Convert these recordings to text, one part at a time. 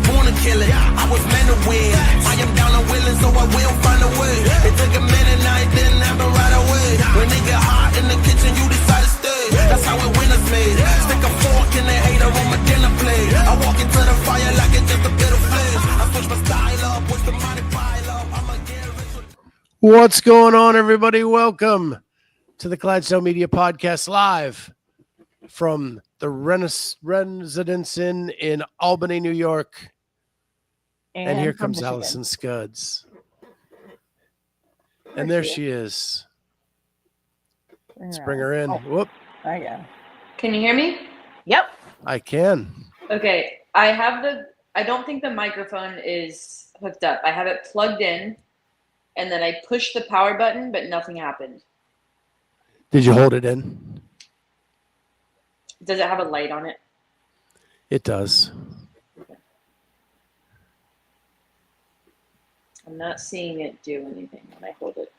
born to kill it. I was meant to win. I am down and willing, so I will find a way. It took a minute, now it didn't happen right away. When they get hot in the kitchen, you decide to stay. That's how it winners made. Stick a fork in the hater on my dinner plate. I walk into the fire like it's just a bit of flame. I switch my style up, watch the money pile up. I'ma get rich. What's going on, everybody? Welcome to the Clydesdale Media Podcast live from the Residence Inn in Albany, New York. And here comes Michigan. Alison Scudds. And there she is. Let's bring her in. Oh. Whoop. Oh, yeah. Can you hear me? Yep. I can. Okay, I don't think the microphone is hooked up. I have it plugged in, and then I pushed the power button, but nothing happened. Did you hold it in? Does it have a light on it? It does. I'm not seeing it do anything when I hold it.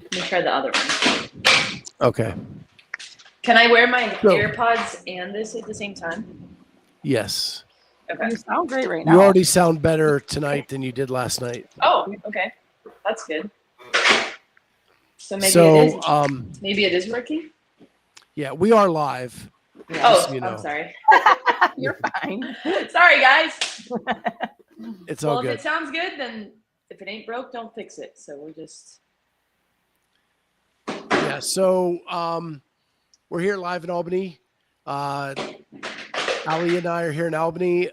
Let me try the other one. Okay. Can I wear my No. AirPods and this at the same time? Yes. Okay. You sound great right now. You already sound better tonight than you did last night. Oh, okay. That's good. So maybe it is working? Yeah, we are live. Oh, so you know. I'm sorry. You're fine. Sorry, guys. It's all Well, good. if it sounds good, then if it ain't broke, don't fix it. So we'll just... Yeah, so we're here live in Albany. Ali and I are here in Albany.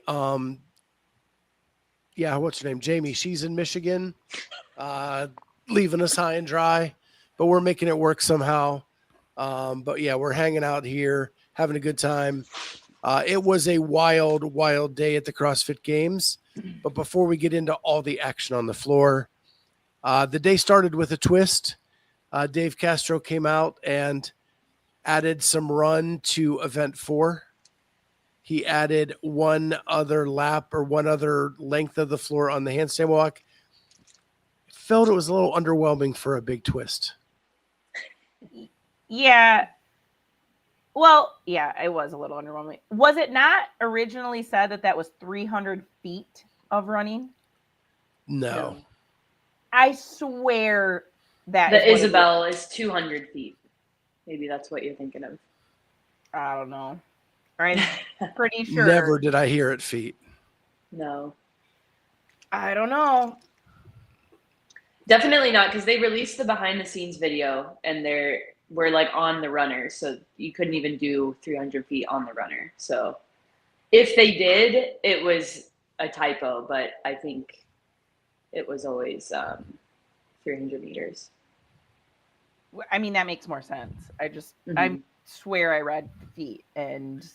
Yeah, what's her name? Jamie. She's in Michigan, leaving us high and dry, but we're making it work somehow. But yeah, we're hanging out here, having a good time. It was a wild, wild day at the CrossFit Games. But before we get into all the action on the floor, the day started with a twist. Dave Castro came out and added some run to event 4. He added one other lap or one other length of the floor on the handstand walk. Felt it was a little underwhelming for a big twist. Yeah. Well, yeah, it was a little underwhelming. Was it not originally said that was 300 feet of running? No. I swear that The Isabel is 200 feet. Maybe that's what you're thinking of. I don't know. I'm pretty sure. Never did I hear it feet. No. I don't know. Definitely not, because they released the behind the scenes video and we're like on the runner, so you couldn't even do 300 feet on the runner. So if they did, it was a typo, but I think it was always 300 meters. I mean, that makes more sense. I swear I read feet and...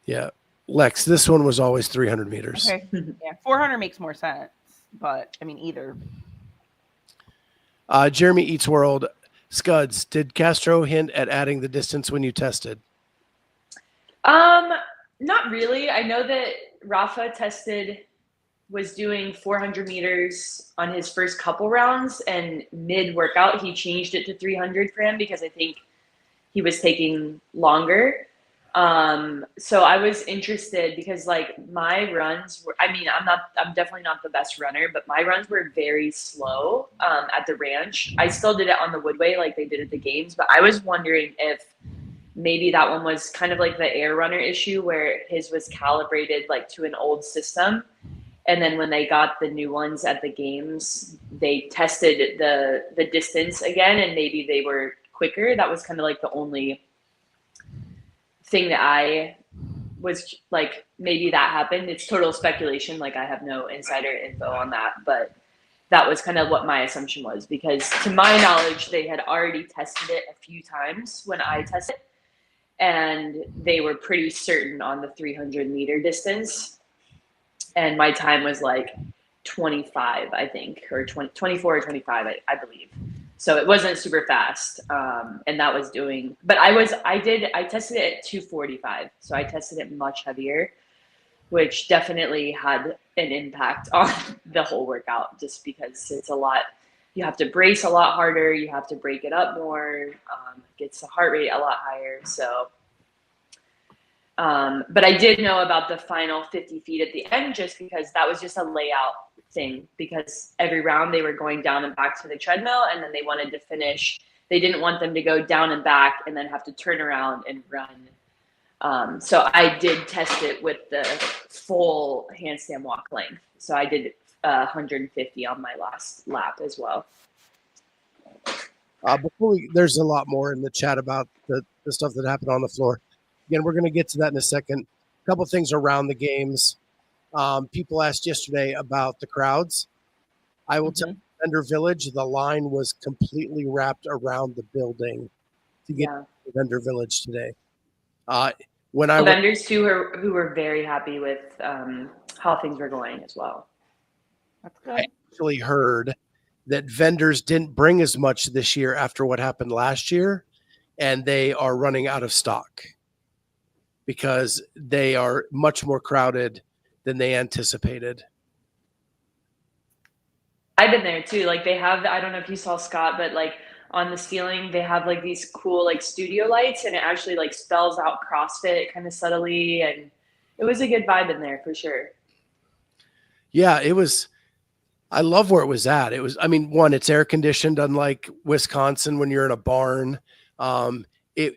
Yeah. Lex, this one was always 300 meters. Okay. Yeah, 400 makes more sense, but I mean, either. Jeremy Eats World. Scudds, did Castro hint at adding the distance when you tested? Not really. I know that Rafa was doing 400 meters on his first couple rounds, and mid-workout, he changed it to 300 for him because I think he was taking longer. So I was interested because like my runs were, I'm definitely not the best runner, but my runs were very slow, at the ranch. I still did it on the Woodway like they did at the games, but I was wondering if maybe that one was kind of like the air runner issue where his was calibrated like to an old system. And then when they got the new ones at the games, they tested the distance again, and maybe they were quicker. That was kind of like the only thing that I was like, maybe that happened. It's total speculation. Like I have no insider info on that, but that was kind of what my assumption was, because to my knowledge, they had already tested it a few times when I tested it, and they were pretty certain on the 300 meter distance. And my time was like 25, I think, or 24 or 25, I believe. So it wasn't super fast. And that was doing, but I tested it at 245. So I tested it much heavier, which definitely had an impact on the whole workout, just because it's a lot. You have to brace a lot harder. You have to break it up more. Gets the heart rate a lot higher. So But I did know about the final 50 feet at the end, just because that was just a layout thing, because every round they were going down and back to the treadmill, and then they wanted to finish. They didn't want them to go down and back and then have to turn around and run. So I did test it with the full handstand walk length. So I did 150 on my last lap as well. There's a lot more in the chat about the stuff that happened on the floor. Again, we're going to get to that in a second. A couple things around the games. People asked yesterday about the crowds. I will tell you, Vendor Village, the line was completely wrapped around the building to get to Vendor Village today. Vendors too who were very happy with how things were going as well. That's good. I actually heard that vendors didn't bring as much this year after what happened last year, and they are running out of stock because they are much more crowded than they anticipated. I've been there too. Like they have, I don't know if you saw Scott, but like on the ceiling, they have like these cool like studio lights, and it actually like spells out CrossFit kind of subtly. And it was a good vibe in there for sure. Yeah, it was. I love where it was at. It was, I mean, one, it's air conditioned, unlike Wisconsin when you're in a barn.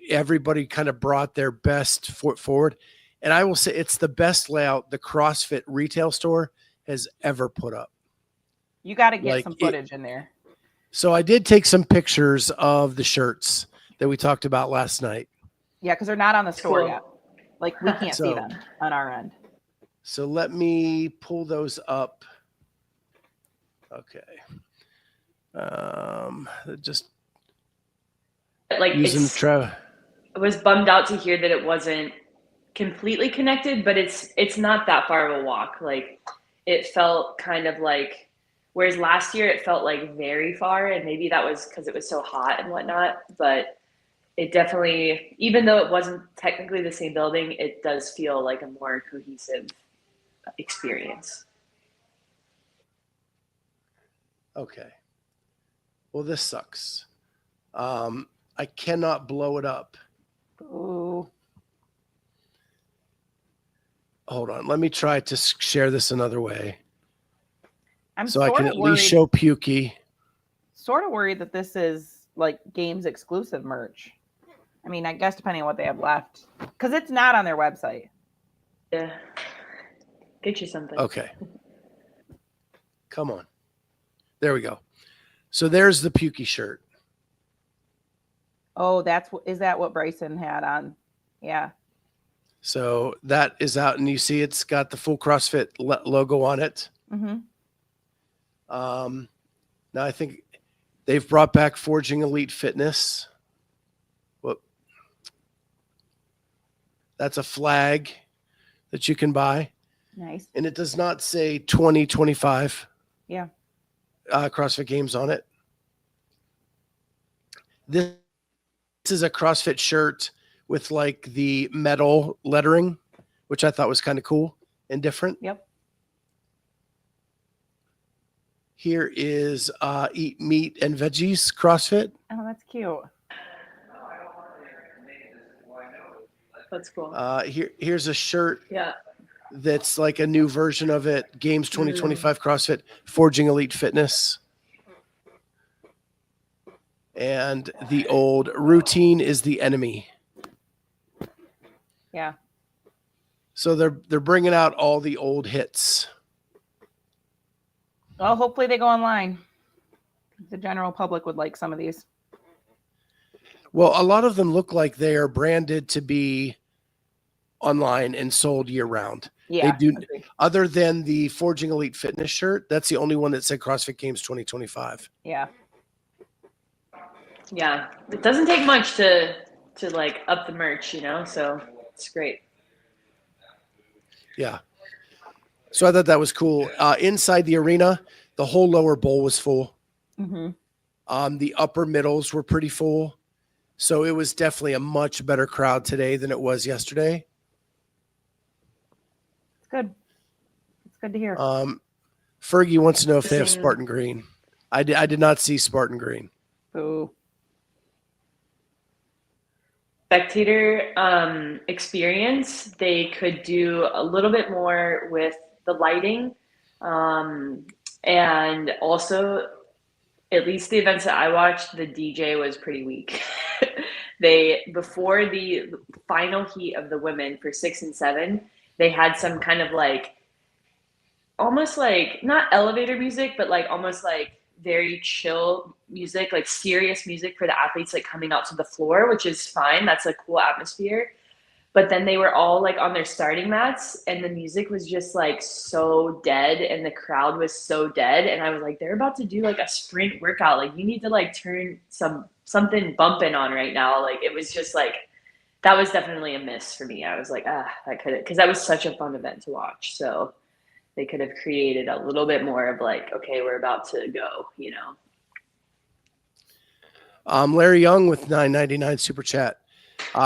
Everybody kind of brought their best foot forward. And I will say it's the best layout the CrossFit retail store has ever put up. You got to get some footage in there. So I did take some pictures of the shirts that we talked about last night. Yeah, because they're not on the store yet. Like we can't see them on our end. So let me pull those up. Okay. Just like using I was bummed out to hear that it wasn't completely connected, but it's not that far of a walk. Like it felt kind of like, whereas last year it felt like very far, and maybe that was because it was so hot and whatnot, but it definitely, even though it wasn't technically the same building, it does feel like a more cohesive experience. Okay. Well, this sucks. I cannot blow it up. Ooh. Hold on. Let me try to share this another way. So I can at least show Pukey. Sort of worried that this is like Games exclusive merch. I mean, I guess depending on what they have left, because it's not on their website. Yeah. Get you something. Okay. Come on. There we go. So there's the Pukey shirt. Oh, is that what Bryson had on? Yeah. So that is out, and you see it's got the full CrossFit logo on it. Mm-hmm. Now I think they've brought back Forging Elite Fitness. Whoop. That's a flag that you can buy. Nice. And it does not say 2025. Yeah. CrossFit Games on it. This is a CrossFit shirt with like the metal lettering, which I thought was kind of cool and different. Yep. Here is Eat Meat and Veggies CrossFit. Oh, that's cute. That's cool. Here's a shirt. Yeah. That's like a new version of it. Games 2025 CrossFit Forging Elite Fitness. And the old routine is the enemy. Yeah. So they're bringing out all the old hits. Well, hopefully they go online. The general public would like some of these. Well, a lot of them look like they are branded to be online and sold year round. Yeah. They do. Other than the Forging Elite Fitness shirt, that's the only one that said CrossFit Games 2025. Yeah. Yeah. It doesn't take much to like up the merch, you know, so it's great. Yeah. So I thought that was cool. Inside the arena, the whole lower bowl was full. Mm-hmm. The upper middles were pretty full. So it was definitely a much better crowd today than it was yesterday. It's good. It's good to hear. Fergie wants to know if they have Spartan Green. I did not see Spartan Green. Ooh. spectator experience, they could do a little bit more with the lighting. And also, at least the events that I watched, the DJ was pretty weak. Before the final heat of the women for 6 and 7, they had some kind of like, almost like, not elevator music, but like almost like very chill music, like serious music for the athletes like coming out to the floor, which is fine. That's a cool atmosphere. But then they were all like on their starting mats and the music was just like so dead and the crowd was so dead. And I was like, they're about to do like a sprint workout. Like you need to like turn something bumping on right now. Like it was just like, that was definitely a miss for me. I was like, that could have, because that was such a fun event to watch. So they could have created a little bit more of like, okay, we're about to go, you know. Larry Young with $9.99 super chat.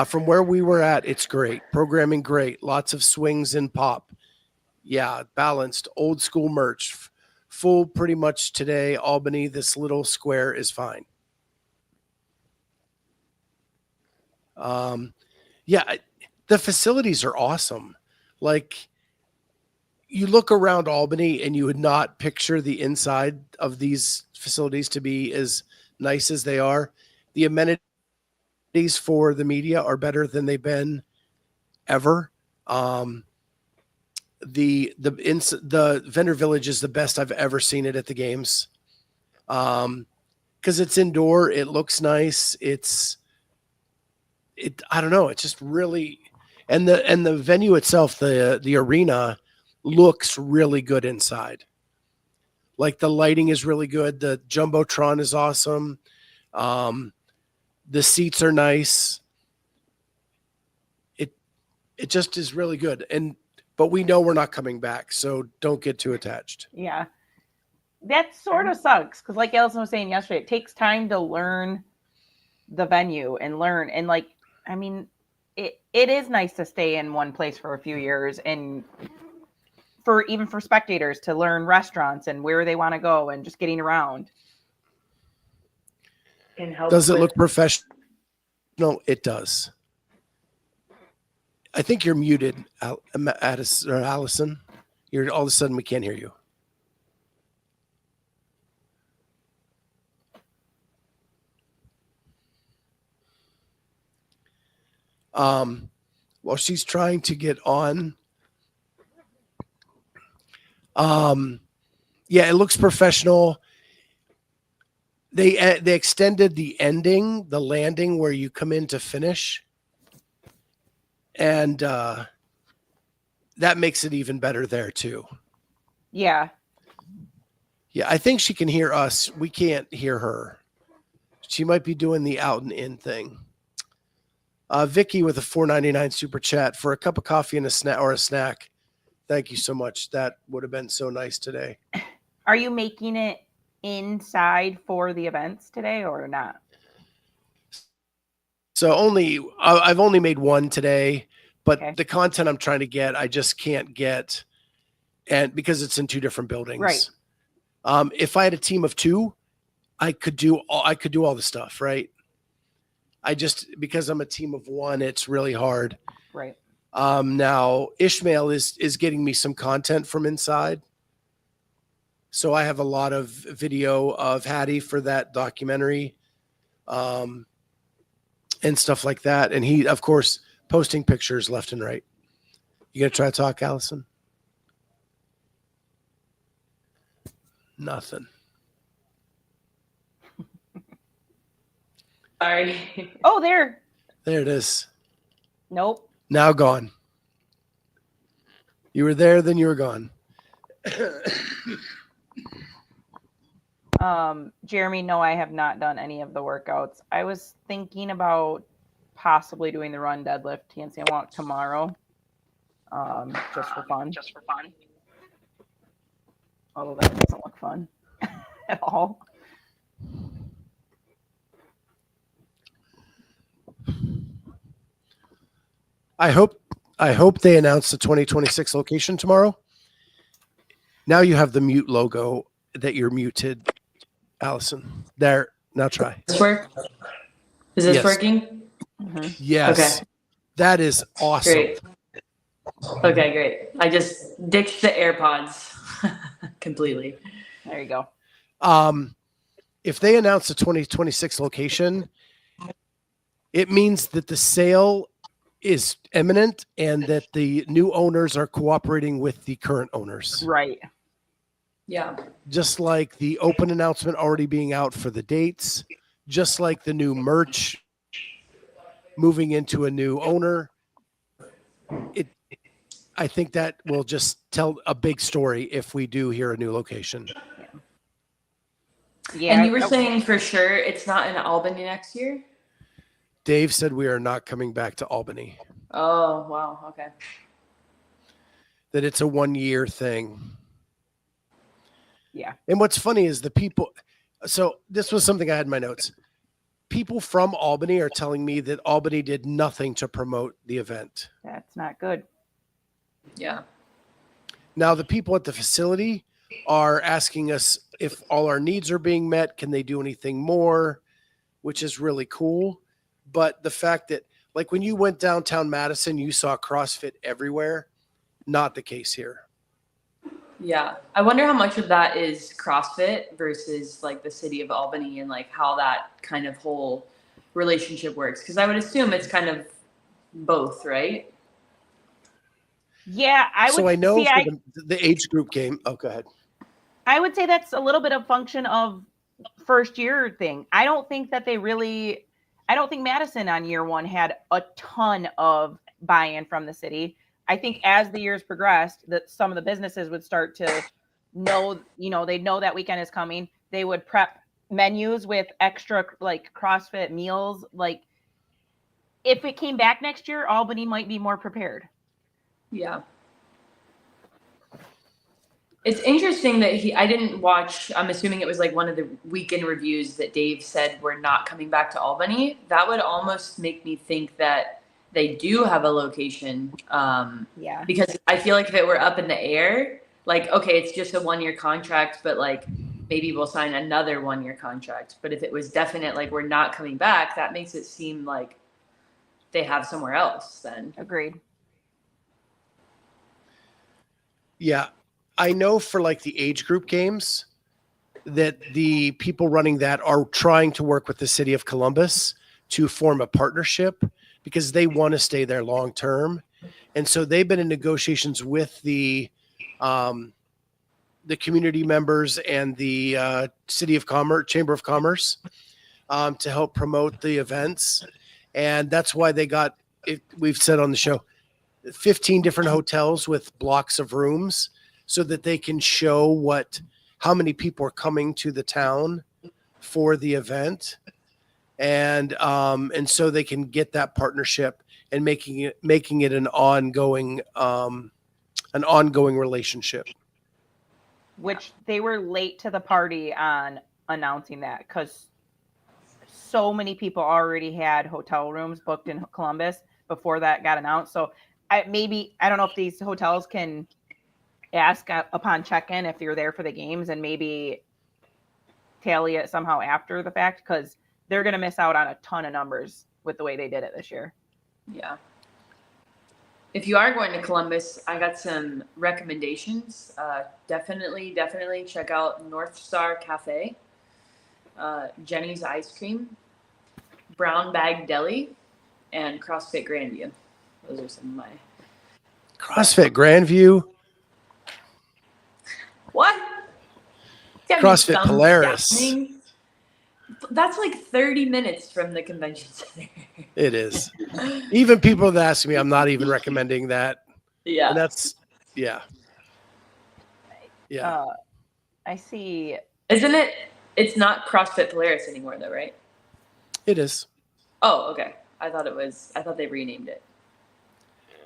From where we were at, it's great. Programming great. Lots of swings and pop. Yeah, balanced. Old school merch. Full pretty much today. Albany, this little square is fine. Yeah, the facilities are awesome. Like, you look around Albany and you would not picture the inside of these facilities to be as nice as they are. The amenities for the media are better than they've been ever. The vendor village is the best I've ever seen it at the games. Because it's indoor, it looks nice. I don't know. It's just really, and the venue itself, the arena looks really good inside. Like the lighting is really good. The Jumbotron is awesome. The seats are nice. It just is really good. But we know we're not coming back, so don't get too attached. Yeah. That sort of sucks because like Alison was saying yesterday, it takes time to learn the venue and learn. And like, I mean, it is nice to stay in one place for a few years and even for spectators to learn restaurants and where they want to go and just getting around. Does it look professional? No, it does. I think you're muted, Alison. You're all of a sudden we can't hear you. While she's trying to get on. Yeah, it looks professional. They extended the landing where you come in to finish. And that makes it even better there too. Yeah. Yeah, I think she can hear us. We can't hear her. She might be doing the out and in thing. Vicky with a $4.99 super chat for a cup of coffee and a snack. Thank you so much. That would have been so nice today. Are you making it inside for the events today or not? So I've only made one today, but Okay. the content I'm trying to get, I just can't get, and because it's in two different buildings. Right. If I had a team of two, I could do all the stuff, right? Because I'm a team of one, it's really hard. Right. Now Ishmael is getting me some content from inside. So I have a lot of video of Hattie for that documentary, and stuff like that. And he, of course, posting pictures left and right. You gonna try to talk, Alison? Nothing. Sorry. Oh, there. There it is. Nope. Now gone. You were there, then you were gone. Jeremy, no, I have not done any of the workouts. I was thinking about possibly doing the run, deadlift, handstand walk tomorrow. Just for fun. Although that doesn't look fun at all. I hope they announce the 2026 location tomorrow. Now you have the mute logo that you're muted, Alison. There. Now try. Does this work? Is this Yes. working? Yes. Okay. That is awesome. Great. Okay, great. I just ditched the AirPods completely. There you go. If they announce a 2026 location, it means that the sale is imminent and that the new owners are cooperating with the current owners. Right. Yeah. Just like the open announcement already being out for the dates, just like the new merch moving into a new owner. I think that will just tell a big story if we do hear a new location. Yeah. And you were saying for sure it's not in Albany next year? Dave said we are not coming back to Albany. Oh, wow. Okay. That it's a 1-year thing. Yeah. And what's funny is the people. So this was something I had in my notes. People from Albany are telling me that Albany did nothing to promote the event. That's not good. Yeah. Now, the people at the facility are asking us if all our needs are being met. Can they do anything more? Which is really cool. But the fact that, like, when you went downtown Madison, you saw CrossFit everywhere. Not the case here. Yeah. I wonder how much of that is CrossFit versus like the city of Albany and like how that kind of whole relationship works. Because I would assume it's kind of both, right? Yeah, I know the age group game. Oh, go ahead. I would say that's a little bit of function of first year thing. I don't think Madison on year one had a ton of buy-in from the city. I think as the years progressed, that some of the businesses would start to know, they'd know that weekend is coming. They would prep menus with extra like CrossFit meals. Like if it came back next year, Albany might be more prepared. Yeah. It's interesting that I didn't watch, I'm assuming it was like one of the weekend reviews that Dave said we're not coming back to Albany. That would almost make me think that they do have a location. Yeah. Because I feel like if it were up in the air, like, okay, it's just a 1-year contract, but like maybe we'll sign another 1-year contract. But if it was definite, like we're not coming back, that makes it seem like they have somewhere else then. Agreed. Yeah. I know for like the age group games that the people running that are trying to work with the city of Columbus to form a partnership because they want to stay there long term. And so they've been in negotiations with the community members and the City of Commerce, Chamber of Commerce to help promote the events. And that's why they got, we've said on the show, 15 different hotels with blocks of rooms so that they can show how many people are coming to the town for the event. And so they can get that partnership and making it an ongoing relationship. Which they were late to the party on announcing that because so many people already had hotel rooms booked in Columbus before that got announced. So I don't know if these hotels can ask upon check-in if you're there for the games and maybe tally it somehow after the fact because they're going to miss out on a ton of numbers with the way they did it this year. Yeah. If you are going to Columbus, I got some recommendations. Definitely check out North Star Cafe, Jenny's Ice Cream, Brown Bag Deli, and CrossFit Grandview. Those are some of my... CrossFit Grandview? What? CrossFit Polaris. Gathering. That's like 30 minutes from the convention center. It is. Even people have asked me, I'm not even recommending that. Yeah. And that's, yeah. Yeah. I see. Isn't it? It's not CrossFit Polaris anymore though, right? It is. Oh, okay. I thought they renamed it.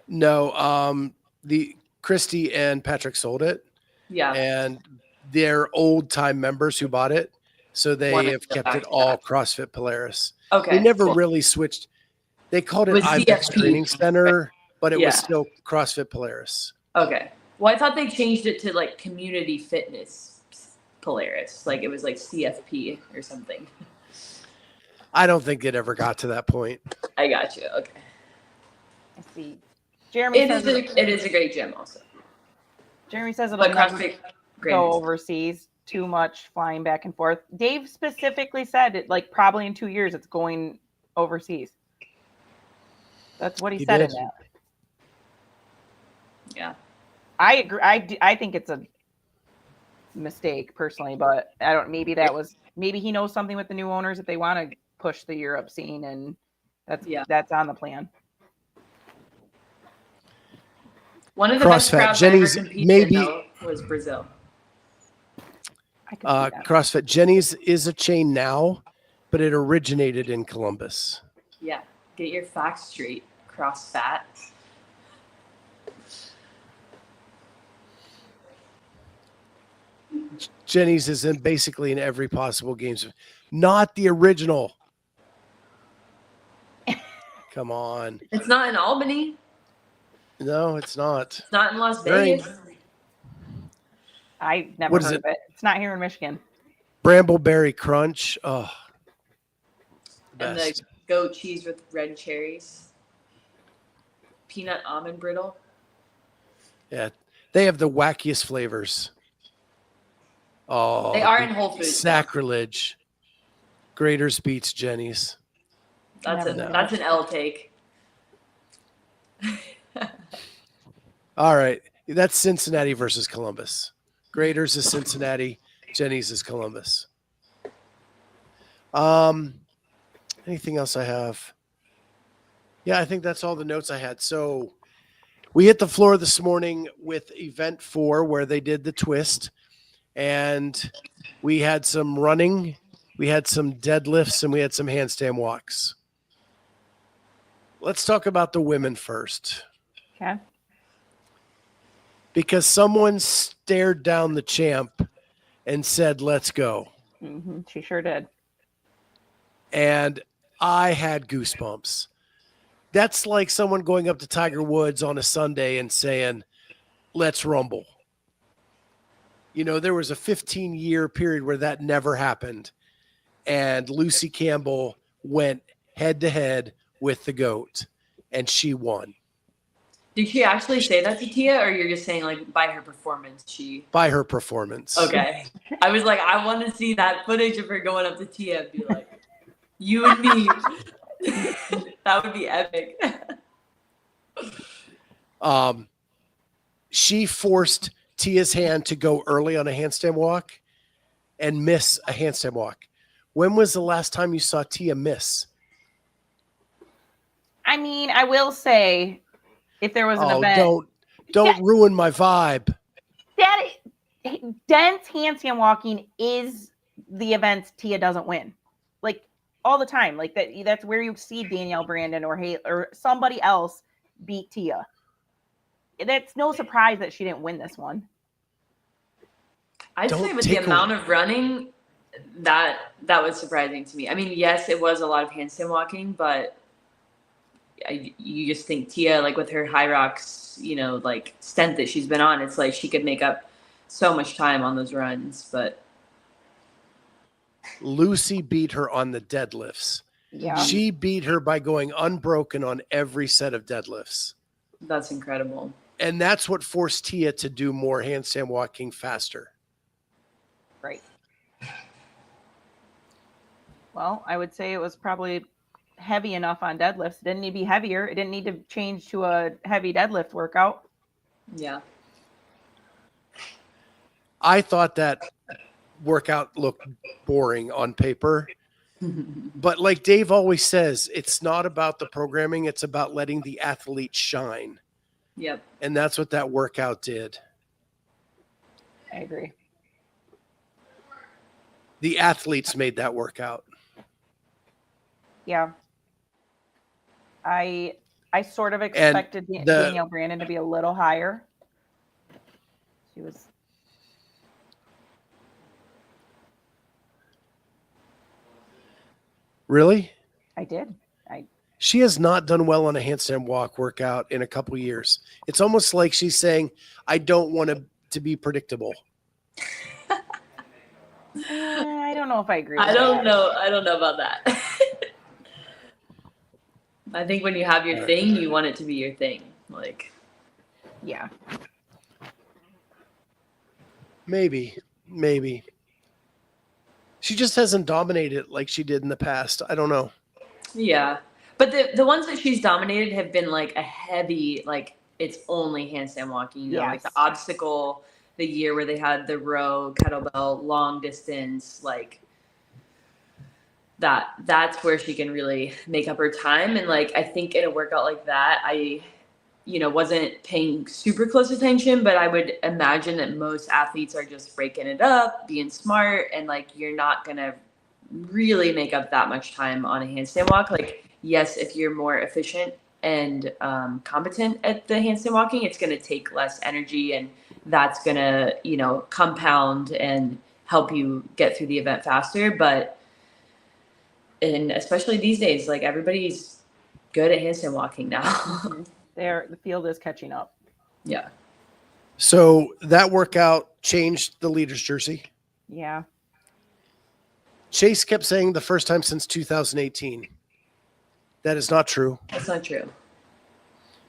No, the Christy and Patrick sold it. Yeah. And they're old time members who bought it. So they have kept it all CrossFit Polaris. Okay. They never really switched. They called it IBEX CFP, Training Center, right? but it was still CrossFit Polaris. Okay. Well, I thought they changed it to like Community Fitness Polaris. Like it was like CFP or something. I don't think it ever got to that point. I got you. Okay. Let's see. Jeremy It says is a great gym also. Jeremy says it'll But never CrossFit go Games. overseas. Too much flying back and forth. Dave specifically said it, like probably in 2 years it's going overseas. That's what he said did. in that. Yeah. I agree. I think it's a mistake personally, but I don't. Maybe he knows something with the new owners that they want to push the Europe scene, and that's on the plan. One of the best CrossFit crowds Jenny's I ever competed maybe- in, though, was Brazil. I can see that. CrossFit Jenny's is a chain now, but it originated in Columbus. Yeah. Get your facts straight, CrossFat. Jenny's is basically in every possible games. Not the original. Come on. It's not in Albany. No, it's not. It's not in Las There ain't- Vegas. I never What is heard of it. It's not here in Michigan. Brambleberry Crunch. Oh, And best. the goat cheese with red cherries. Peanut almond brittle. Yeah, they have the wackiest flavors. Oh, They are in Whole Foods. sacrilege. Graders beats Jenny's. That's Never know. that's an L take. All right, that's Cincinnati versus Columbus. Graders is Cincinnati. Jenny's is Columbus. Anything else I have? Yeah, I think that's all the notes I had. So we hit the floor this morning with event 4 where they did the twist, and we had some running, we had some deadlifts, and we had some handstand walks. Let's talk about the women first, Okay. because someone stared down the champ and said, "Let's go." She sure did. And I had goosebumps. That's like someone going up to Tiger Woods on a Sunday and saying, "Let's rumble." You know, there was a 15-year period where that never happened. And Lucy Campbell went head to head with the GOAT, and she won. Did she actually say that to Tia, or you're just saying like by her performance she? By her performance. Okay, I was like, I want to see that footage of her going up to Tia and be like, "You and me." That would be epic. She forced Tia's hand to go early on a handstand walk and miss a handstand walk. When was the last time you saw Tia miss? I mean, I will say, if there was an event, don't ruin my vibe. that dense handstand walking is the event Tia doesn't win, like all the time. Like that's where you see Danielle Brandon or somebody else beat Tia. That's no surprise that she didn't win this one. I'd say with the amount of running, that was surprising to me. I mean, yes, it was a lot of handstand walking, but you just think Tia, like with her High Rocks, you know, like stent that she's been on, it's like she could make up so much time on those runs. But Lucy beat her on the deadlifts. Yeah. She beat her by going unbroken on every set of deadlifts. that's incredible. And that's what forced Tia to do more handstand walking faster. Right. Well, I would say it was probably heavy enough on deadlifts. It didn't need to be heavier. It didn't need to change to a heavy deadlift workout. Yeah. I thought that workout looked boring on paper. But like Dave always says, it's not about the programming. It's about letting the athlete shine. Yep. And that's what that workout did. I agree. The athletes made that workout. Yeah. I sort of expected Danielle Brandon to be a little higher. She was. Really? I did. She has not done well on a handstand walk workout in a couple years. It's almost like she's saying, I don't want to be predictable. I don't know if I agree. I don't know about that. I think when you have your thing, you want it to be your thing. Like, Yeah. Maybe. She just hasn't dominated like she did in the past. I don't know. yeah. But the ones that she's dominated have been like a heavy, like it's only handstand walking, you know, like the Yes. obstacle, the year where they had the row, kettlebell, long distance, like that's where she can really make up her time. And like, I think in a workout like that, I, you know, wasn't paying super close attention, but I would imagine that most athletes are just breaking it up, being smart, and like you're not gonna really make up that much time on a handstand walk. Like, yes, if you're more efficient and competent at the handstand walking, it's gonna take less energy, and that's gonna, you know, compound and help you get through the event faster. But and especially these days, like everybody's good at handstand walking now. The field is catching up. Yeah. So that workout changed the leader's jersey. Yeah. Chase kept saying the first time since 2018. That is not true. That's not true.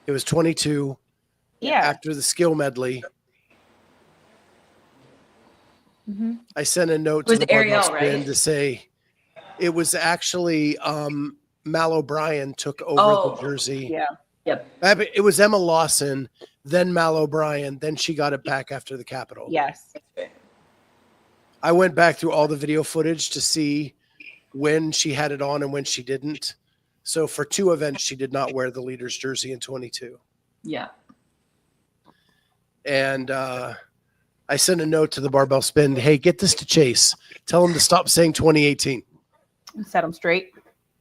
It was 22. Yeah. After the skill medley. Mm-hmm. I sent a note to With the barbell Ariel, spin right? to say it was actually Mal O'Brien took over the jersey. Yeah. Yep. It was Emma Lawson, then Mal O'Brien, then she got it back after the Capitol. Yes. I went back through all the video footage to see when she had it on and when she didn't. So for 2 events, she did not wear the leader's jersey in 22. Yeah. And I sent a note to the barbell spin. Hey, get this to Chase. Tell him to stop saying 2018. Set them straight.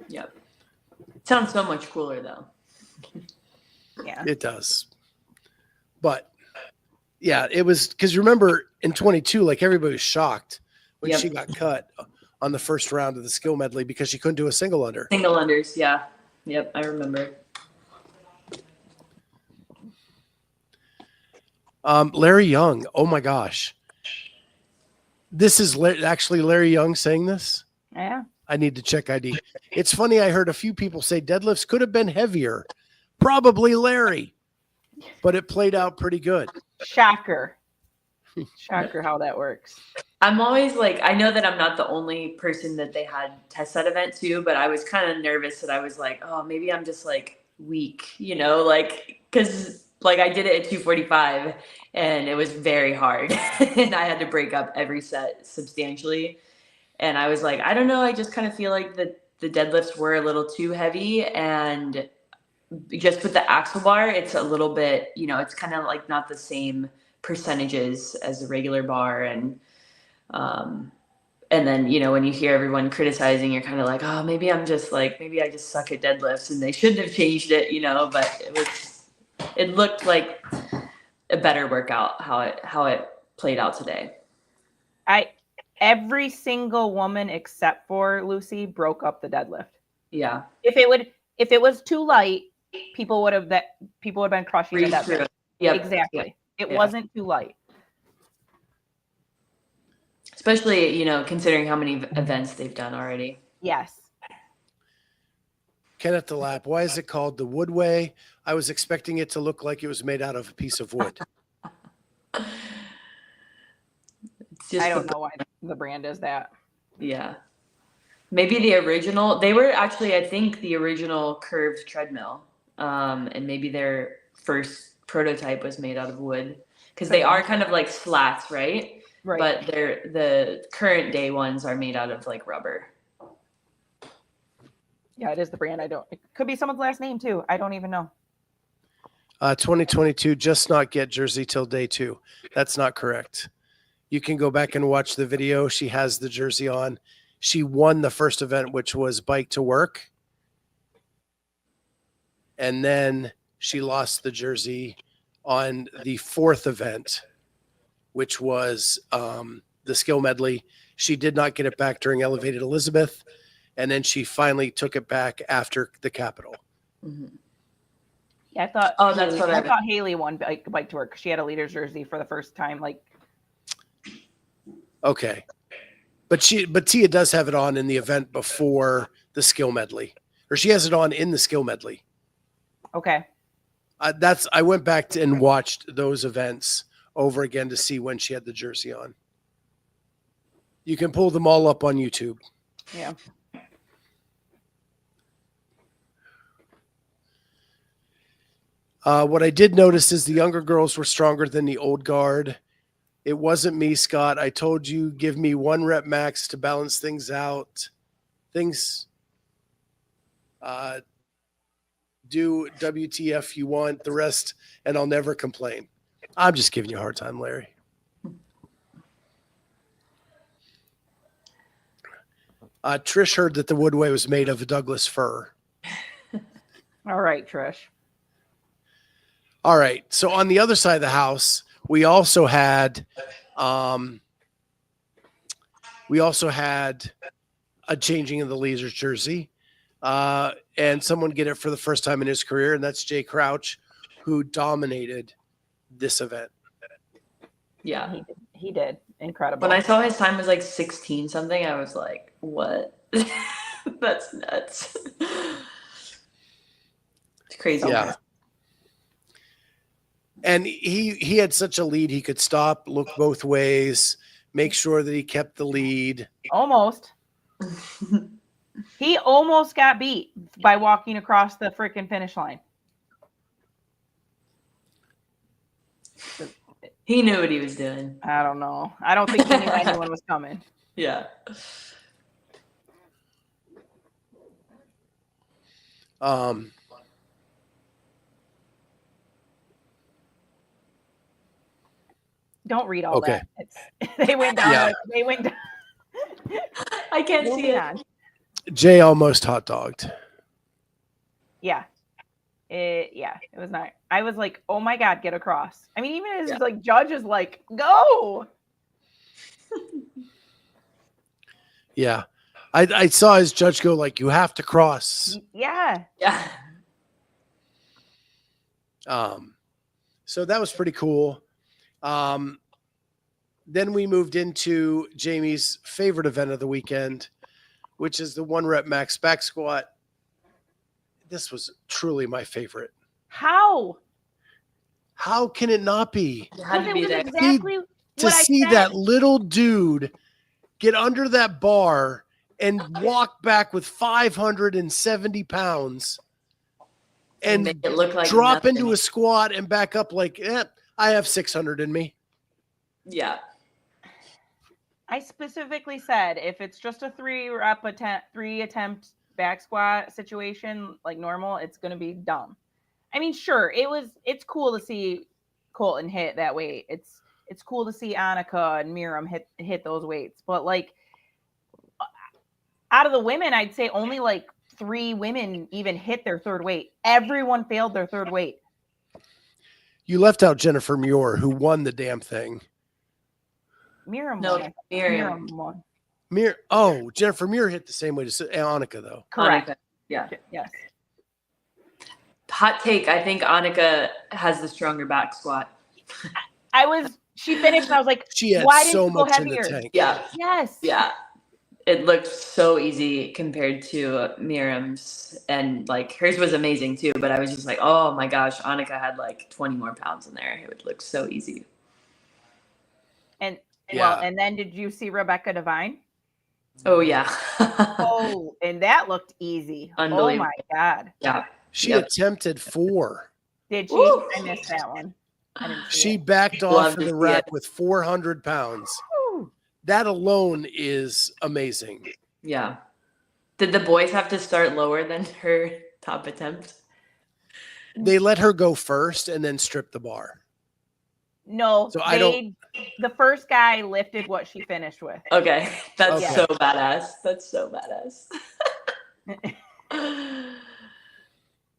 Yep. Sounds so much cooler though. Yeah. It does. But yeah, it was because remember in 22, like everybody was shocked when Yep. she got cut on the first round of the skill medley because she couldn't do a single under. Single unders, yeah. Yep, I remember. Larry Young. Oh my gosh. This is actually Larry Young saying this. Yeah. I need to check ID. It's funny. I heard a few people say deadlifts could have been heavier. Probably Larry, but it played out pretty good. Shocker. Shocker how that works. I'm always like, I know that I'm not the only person that they had test that event too, but I was kind of nervous that I was like, oh, maybe I'm just like weak, you know, like, cause like I did it at 245 and it was very hard and I had to break up every set substantially. And I was like, I don't know. I just kind of feel like the deadlifts were a little too heavy, and just with the axle bar, it's a little bit, you know, it's kind of like not the same percentages as the regular bar. And then, you know, when you hear everyone criticizing, you're kind of like, oh, maybe I just suck at deadlifts and they shouldn't have changed it, you know, but it looked like a better workout how it played out today. Every single woman except for Lucy broke up the deadlift. Yeah. If it was too light, people would have been crushing the deadlift. Yep. Exactly. It Yeah. wasn't too light. Especially, you know, considering how many events they've done already. Yes. Kenneth the Lap. Why is it called the Woodway? I was expecting it to look like it was made out of a piece of wood. It's just I don't know why the brand is that. Yeah. Maybe the original, they were actually, I think, the original curved treadmill. And maybe their first prototype was made out of wood. Because they are kind of like slats, right? Right. But the current day ones are made out of like rubber. Yeah, it is the brand. It could be someone's last name too. I don't even know. 2022, just not get jersey till day 2. That's not correct. You can go back and watch the video. She has the jersey on. She won the first event, which was bike to work. And then she lost the jersey on the 4th event, which was the skill medley. She did not get it back during Elevated Elizabeth. And then she finally took it back after the Capitol. Mm-hmm. Yeah, I thought. Oh, that's what I thought Haley won bike to work. She had a leader's jersey for the first time. Like, okay, but Tia does have it on in the event before the skill medley, or she has it on in the skill medley. Okay. I went back and watched those events over again to see when she had the jersey on. You can pull them all up on YouTube. Yeah. What I did notice is the younger girls were stronger than the old guard. It wasn't me, Scott. I told you, give me 1 rep max to balance things out. Do WTF you want, the rest, and I'll never complain. I'm just giving you a hard time, Larry. Trish heard that the woodway was made of Douglas fir. All right, Trish. All right. So on the other side of the house, we also had a changing of the Lasers jersey. And someone get it for the first time in his career, and that's Jay Crouch, who dominated this event. Yeah. He did. Incredible. When I saw his time was like 16 something, I was like, what? That's nuts. It's crazy. Yeah. And he had such a lead, he could stop, look both ways, make sure that he kept the lead. Almost. He almost got beat by walking across the freaking finish line. He knew what he was doing. I don't know. I don't think he knew anyone was coming. Yeah. Don't read all Okay. that. They went down. Yeah. They went down. I can't see Moving it. on. Jay almost hot dogged. Yeah. It was not. I was like, oh my God, get across. I mean, even as like judge is like, go. Yeah. I saw his judge go like, you have to cross. Yeah. Yeah. So that was pretty cool. Then we moved into Jamie's favorite event of the weekend, which is the 1 rep max back squat. This was truly my favorite. How? How can it not be? You had to be there. Exactly To what I see said. that little dude get under that bar and walk back with 570 pounds and make it look like drop nothing. into a squat and back up like, I have 600 in me. Yeah. I specifically said if it's just a 3 attempt back squat situation like normal, it's going to be dumb. I mean, sure, it's cool to see Colton hit that weight. It's cool to see Annika and Miriam hit those weights, but like out of the women, I'd say only like 3 women even hit their third weight. Everyone failed their third weight. You left out Jennifer Muir, who won the damn thing. Miriam No, won. Miriam. Won. Jennifer Muir hit the same way to Annika, though. Correct. Annika. Yeah. Yes. Hot take. I think Annika has the stronger back squat. She finished and I was like, She had why didn't so you go much in the heavier? tank. Yeah. Yes. Yeah. It looked so easy compared to Miriam's, and like hers was amazing too. But I was just like, oh my gosh, Annika had like 20 more pounds in there. It would look so easy. And Yeah. and then did you see Rebecca Devine? Oh yeah. Oh, and that looked easy. Oh Unbelievable. my God. Yeah. She Yep. attempted 4. Did she? Woo! I missed that one. I didn't see She it. backed Love off to of the see rack it. with 400 pounds. Woo. That alone is amazing. Yeah. Did the boys have to start lower than her top attempt? They let her go first and then strip the bar. No, So I don't- the first guy lifted what she finished with. Okay. That's Okay. so badass. That's so badass.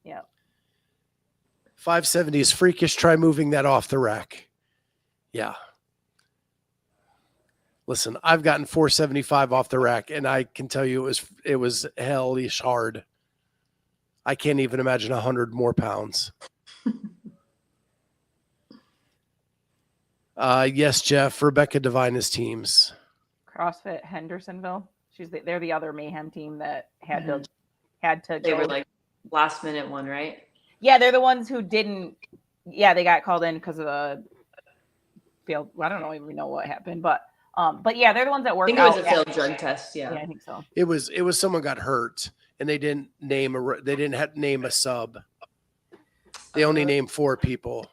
Yeah. 570 is freakish. Try moving that off the rack. Yeah. Listen, I've gotten 475 off the rack, and I can tell you it was hellish hard. I can't even imagine 100 more pounds. Yes, Jeff. Rebecca Devine is teams. CrossFit Hendersonville. They're the other mayhem team that had to had to They go. were like last minute one, right? Yeah, they're the ones who didn't. Yeah, they got called in because of the failed. I don't even know what happened, but yeah, they're the ones that I work think it out. was a failed drug test. Yeah, Yeah. I think so. It was someone got hurt and they didn't name name a sub. They only named 4 people.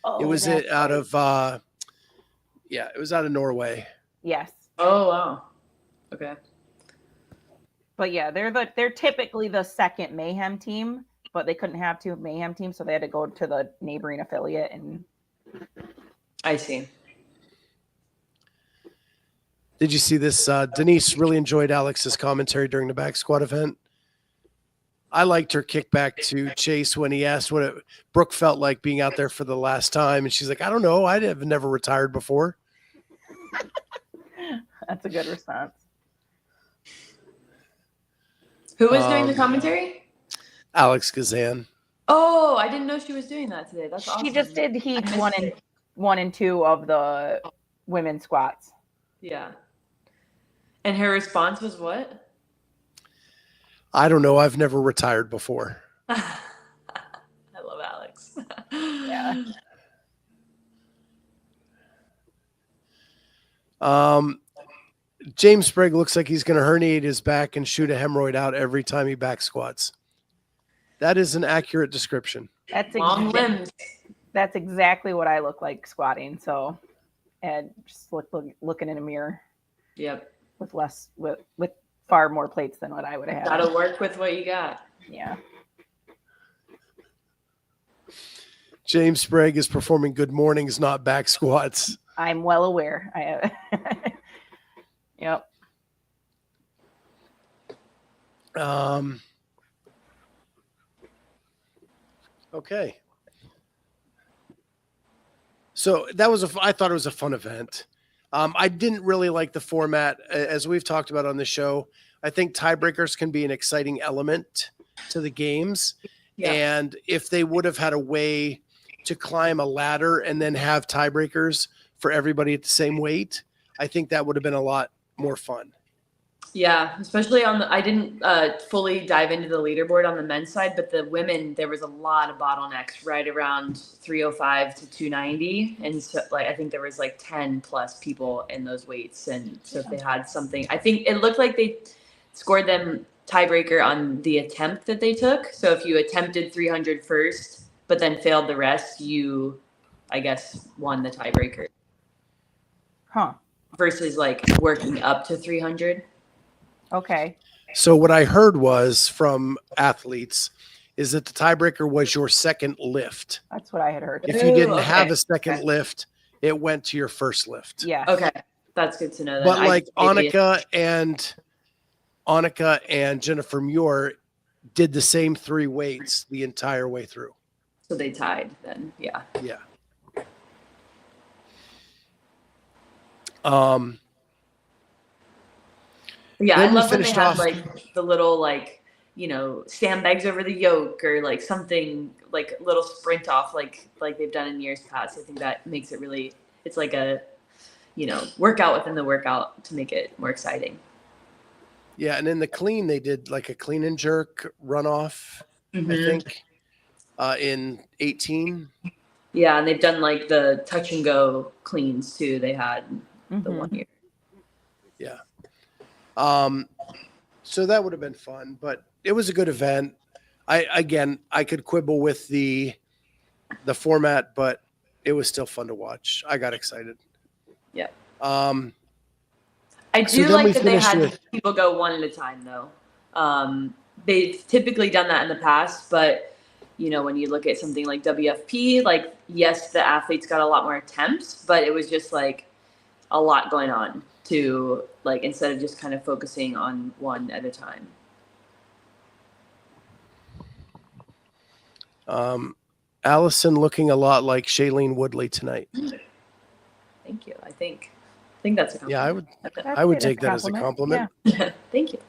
Oh, It was that's out right. of it was out of Norway. Yes, Oh wow. Okay. but yeah, they're typically the second Mayhem team, but they couldn't have 2 Mayhem teams, so they had to go to the neighboring affiliate. And I see. Did you see this? Denise really enjoyed Alex's commentary during the back squat event. I liked her kickback to Chase when he asked what Brooke felt like being out there for the last time. And she's like, I don't know. I've never retired before. that's a good response. Who was doing the commentary? Alex Kazan. Oh, I didn't know she was doing that today. That's awesome. She just did heat missed 1 it. and 2 of the women's squats. Yeah. And her response was what? I don't know. I've never retired before. I love Alex. Yeah. James Sprague looks like he's going to herniate his back and shoot a hemorrhoid out every time he back squats. That is an accurate description. That's Long limbs. That's exactly what I look like squatting. So, and just looking in a mirror Yep. with far more plates than what I would have had. Gotta work with what you got. Yeah. James Sprague is performing good mornings, not back squats. I'm well aware. Yep. Okay. So that was I thought it was a fun event. I didn't really like the format, as we've talked about on the show. I think tiebreakers can be an exciting element to the games. Yeah. And if they would have had a way to climb a ladder and then have tiebreakers for everybody at the same weight, I think that would have been a lot more fun. Yeah, especially I didn't fully dive into the leaderboard on the men's side, but the women, there was a lot of bottlenecks right around 305 to 290. And so I think there was 10 plus people in those weights. And so if they had something, I think it looked like they scored them tiebreaker on the attempt that they took. So if you attempted 300 first, but then failed the rest, you, I guess, won the tiebreaker. Huh. Versus working up to 300. Okay. So what I heard was from athletes is that the tiebreaker was your second lift. That's what I had heard. If you didn't okay. have a second lift, it went to your first lift. Yeah. Okay, that's good to know. Then. But Annika and Jennifer Muir did the same 3 weights the entire way through. So they tied then, yeah. Yeah. Yeah, Then I we love when they finished have off- the little sandbags over the yoke or something little sprint off like they've done in years past. I think that makes it really, it's like a workout within the workout to make it more exciting. Yeah, and in the clean, they did a clean and jerk runoff, I Mhm. think, in 18. Yeah, and they've done the touch and go cleans too. They had the Mhm. 1 year. Yeah. So that would have been fun, but it was a good event. I could quibble with the format, but it was still fun to watch. I got excited. Yeah. So I do then we like that they finished had with- people go one at a time, though. They've typically done that in the past, but when you look at something like WFP, yes, the athletes got a lot more attempts, but it was just a lot going on to instead of just kind of focusing on one at a time. Allison looking a lot like Shailene Woodley tonight. Thank you. I think that's a compliment. Yeah, That's I would it, take that as a compliment. Thank you.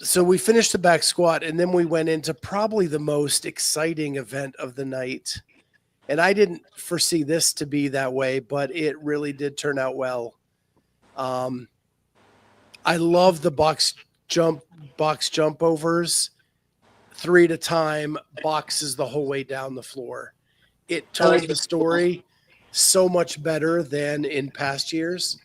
So we finished the back squat, and then we went into probably the most exciting event of the night. And I didn't foresee this to be that way, but it really did turn out well. I love the box box jump overs, 3 at a time, boxes the whole way down the floor. It told the story so much better than in past years,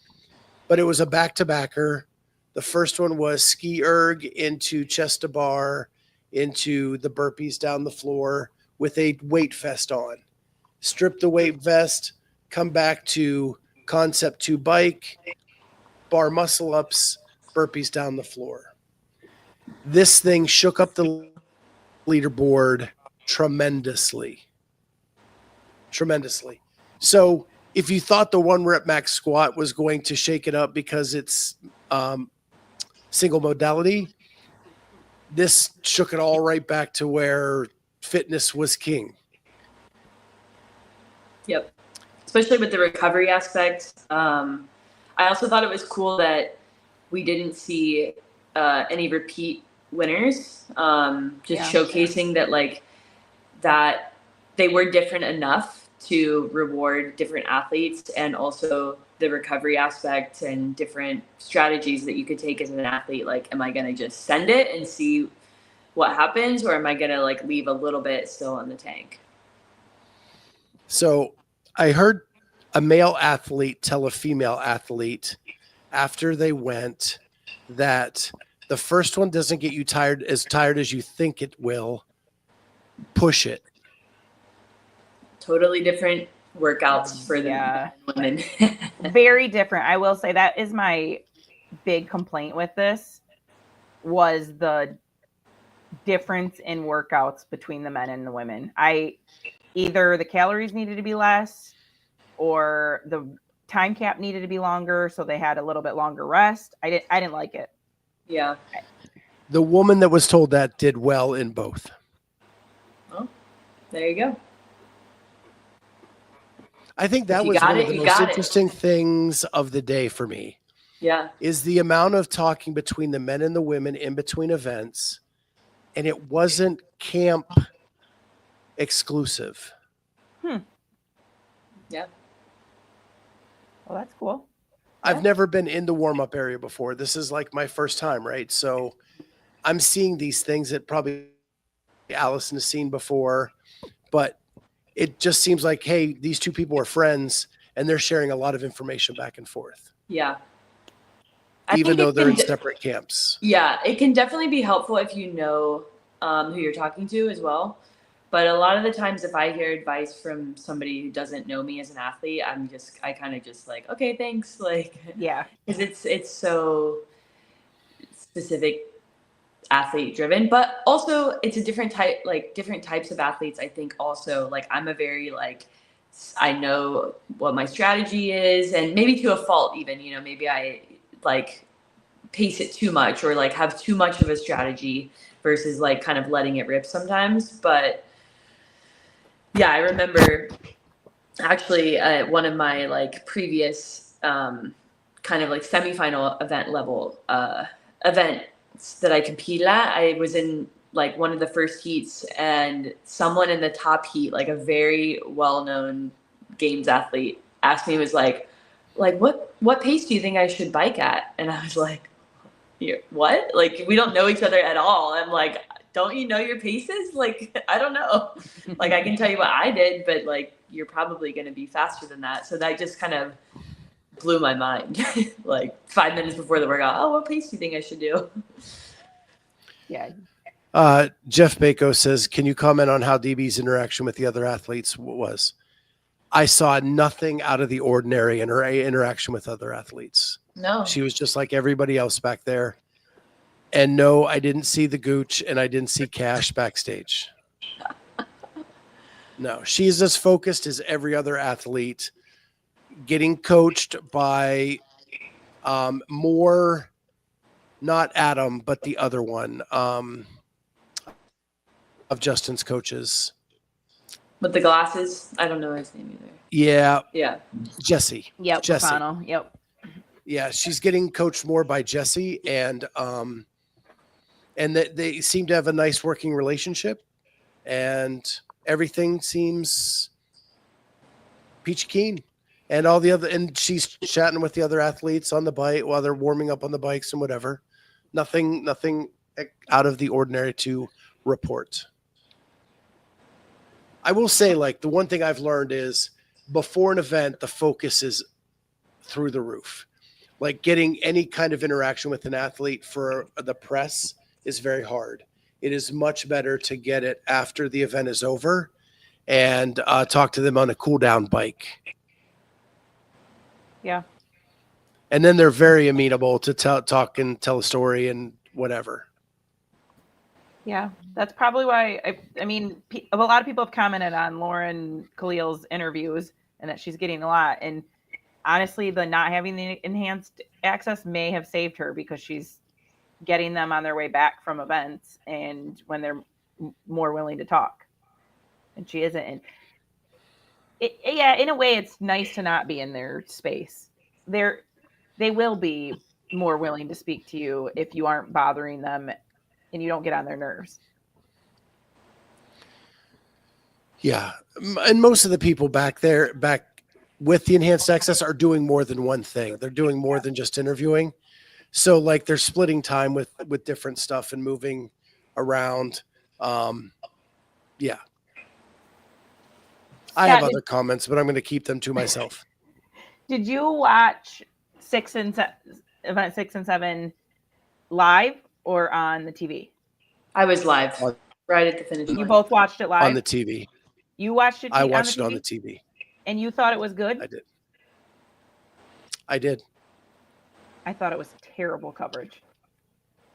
but it was a back-to-backer. The first one was ski erg into chest to bar, into the burpees down the floor with a weight vest on. Strip the weight vest, come back to concept 2 bike, bar muscle ups, burpees down the floor. This thing shook up the leaderboard tremendously. So if you thought the 1 rep max squat was going to shake it up because it's single modality, this shook it all right back to where fitness was king. Yep. Especially with the recovery aspect. I also thought it was cool that we didn't see any repeat winners. Showcasing that like that they were different enough to reward different athletes, and also the recovery aspect and different strategies that you could take as an athlete. Like, am I going to just send it and see what happens, or am I going to like leave a little bit still in the tank? So I heard a male athlete tell a female athlete after they went that the first one doesn't get you tired as you think it will. Push it. Totally different workouts for the men and women. Very different. I will say that is my big complaint with this, was the difference in workouts between the men and the women. Either the calories needed to be less, or the time cap needed to be longer, so they had a little bit longer rest. I didn't like it. Yeah. The woman that was told that did well in both. Well, there you go. I think that was one of the most interesting things of the day for me. Yeah. Is the amount of talking between the men and the women in between events, and it wasn't camp exclusive. Yeah. Well, that's cool. I've never been in the warm-up area before. This is like my first time, right? So I'm seeing these things that probably Alison has seen before, but it just seems like, hey, these two people are friends and they're sharing a lot of information back and forth. Yeah. Even though they're in separate camps. Yeah, it can definitely be helpful if you know who you're talking to as well. But a lot of the times if I hear advice from somebody who doesn't know me as an athlete, I kind of just like, okay, thanks. Like, yeah, because it's so specific athlete driven, but also it's a different type, like different types of athletes. I think also like I'm a very like, I know what my strategy is, and maybe to a fault even, you know, maybe I like pace it too much or like have too much of a strategy versus like kind of letting it rip sometimes. But yeah, I remember actually one of my like previous kind of like semifinal event level events that I competed at. I was in like one of the first heats, and someone in the top heat, like a very well-known games athlete, asked me, was like what pace do you think I should bike at? And I was like, what? Like, we don't know each other at all. I'm like, don't you know your paces? Like, I don't know. Like, I can tell you what I did, but like, you're probably going to be faster than that. So that just kind of blew my mind. Like 5 minutes before the workout, oh, what pace do you think I should do? Yeah. Jeff Bako says, can you comment on how DB's interaction with the other athletes was? I saw nothing out of the ordinary in her interaction with other athletes. No. She was just like everybody else back there. And no, I didn't see the gooch, and I didn't see Cash backstage. No, she's as focused as every other athlete, getting coached by more, not Adam, but the other one of Justin's coaches. With the glasses? I don't know his name either. Yeah. Yeah. Jesse. Yep. Jesse. Rapano. Yep. Yeah, she's getting coached more by Jesse, and that they seem to have a nice working relationship, and everything seems peachy keen. And all the other, and she's chatting with the other athletes on the bike while they're warming up on the bikes and whatever. Nothing out of the ordinary to report. I will say, like, the one thing I've learned is before an event, the focus is through the roof. Like, getting any kind of interaction with an athlete for the press is very hard. It is much better to get it after the event is over and talk to them on a cool down bike. Yeah. And then they're very amenable to talk and tell a story and whatever. Yeah, that's probably why. I mean, a lot of people have commented on Lauren Khalil's interviews and that she's getting a lot. And honestly, the not having the enhanced access may have saved her because she's getting them on their way back from events and when they're more willing to talk. And she isn't. And yeah, in a way, it's nice to not be in their space. They will be more willing to speak to you if you aren't bothering them and you don't get on their nerves. Yeah. And most of the people back with the enhanced access are doing more than one thing. They're doing more than just interviewing. So like they're splitting time with different stuff and moving around. Yeah. I have other comments, but I'm going to keep them to myself. Did you watch event 6 and 7 live or on the TV? I was live right at the finish line. You both watched it live? On the TV. You watched it I watched it on the TV. And you thought it was good? I did. I thought it was terrible coverage.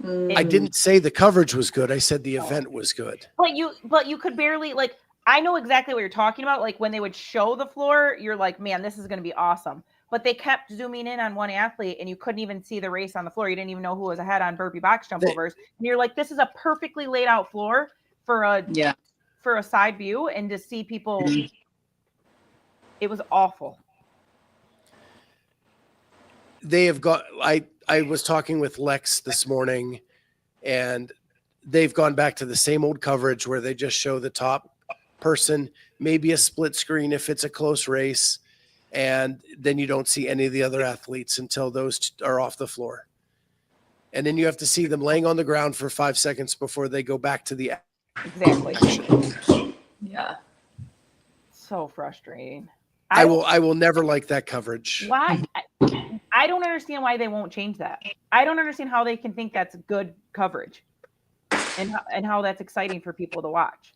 I didn't say the coverage was good. I said the event was good. But you could barely, like, I know exactly what you're talking about. Like when they would show the floor, you're like, man, this is going to be awesome. But they kept zooming in on one athlete and you couldn't even see the race on the floor. You didn't even know who was ahead on burpee box jump overs. And you're like, this is a perfectly laid out floor for a side view. And to see people, it was awful. They have got, I was talking with Lex this morning and they've gone back to the same old coverage where they just show the top person, maybe a split screen if it's a close race. And then you don't see any of the other athletes until those are off the floor. And then you have to see them laying on the ground for 5 seconds before they go back to the exactly. Yeah. So frustrating. I will never like that coverage. Why? I don't understand why they won't change that. I don't understand how they can think that's good coverage and how that's exciting for people to watch.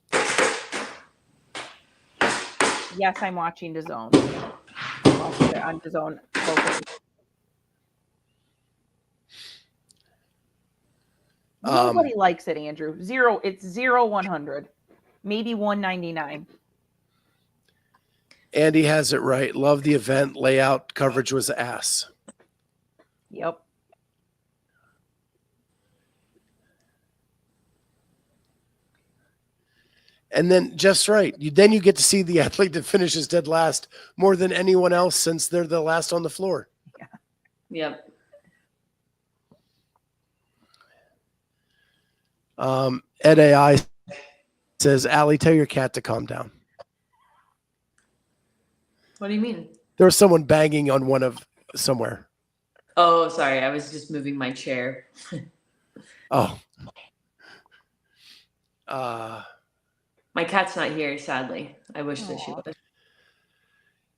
Yes, I'm watching DAZN. On DAZN. Nobody likes it, Andrew. It's 0-100, maybe 199. Andy has it right. Love the event. Layout coverage was ass. Yep. And then just right. Then you get to see the athlete that finishes dead last more than anyone else since they're the last on the floor. Yeah. Yep. Ed AI says, Allie, tell your cat to calm down. What do you mean? There was someone banging on somewhere. Oh, sorry. I was just moving my chair. Oh. My cat's not here, sadly. I wish that she was.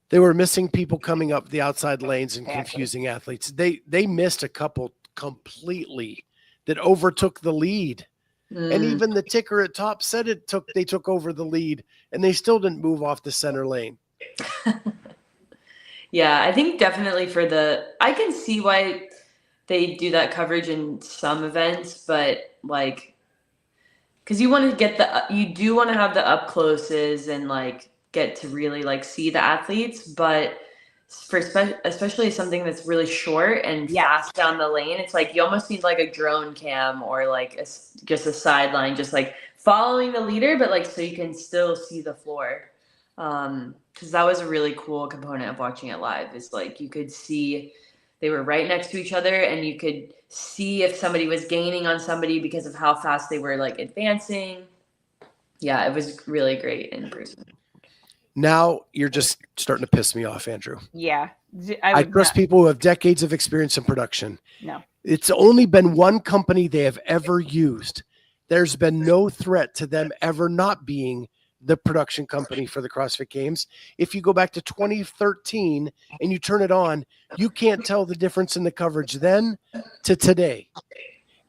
They were missing people coming up the outside lanes and confusing athletes. They missed a couple completely that overtook the lead. And even the ticker at top said they took over the lead and they still didn't move off the center lane. Yeah, I think definitely I can see why they do that coverage in some events, but like, because you want to you do want to have the up closes and like get to really like see the athletes, but for especially something that's really short and fast down the lane, it's like you almost need like a drone cam or like just a sideline, just like following the leader, but like so you can still see the floor. Because that was a really cool component of watching it live. Is like you could see they were right next to each other, and you could see if somebody was gaining on somebody because of how fast they were like advancing. Yeah, it was really great in person. Now you're just starting to piss me off, Andrew. Yeah. I trust people who have decades of experience in production. No. It's only been one company they have ever used. There's been no threat to them ever not being the production company for the CrossFit Games. If you go back to 2013 and you turn it on, you can't tell the difference in the coverage then to today.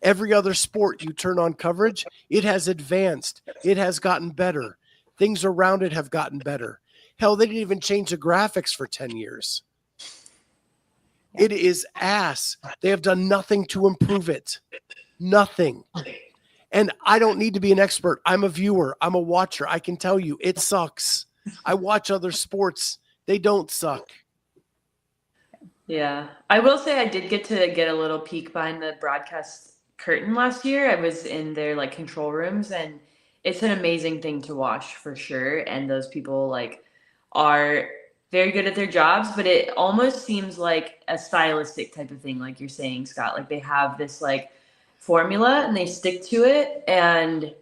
Every other sport you turn on coverage, it has advanced. It has gotten better. Things around it have gotten better. Hell, they didn't even change the graphics for 10 years. It is ass. They have done nothing to improve it. Nothing. And I don't need to be an expert. I'm a viewer. I'm a watcher. I can tell you it sucks. I watch other sports. They don't suck. Yeah. I will say I did get a little peek behind the broadcast curtain last year. I was in their like control rooms, and it's an amazing thing to watch for sure. And those people like are very good at their jobs, but it almost seems like a stylistic type of thing, like you're saying, Scott. Like they have this like formula and they stick to it. And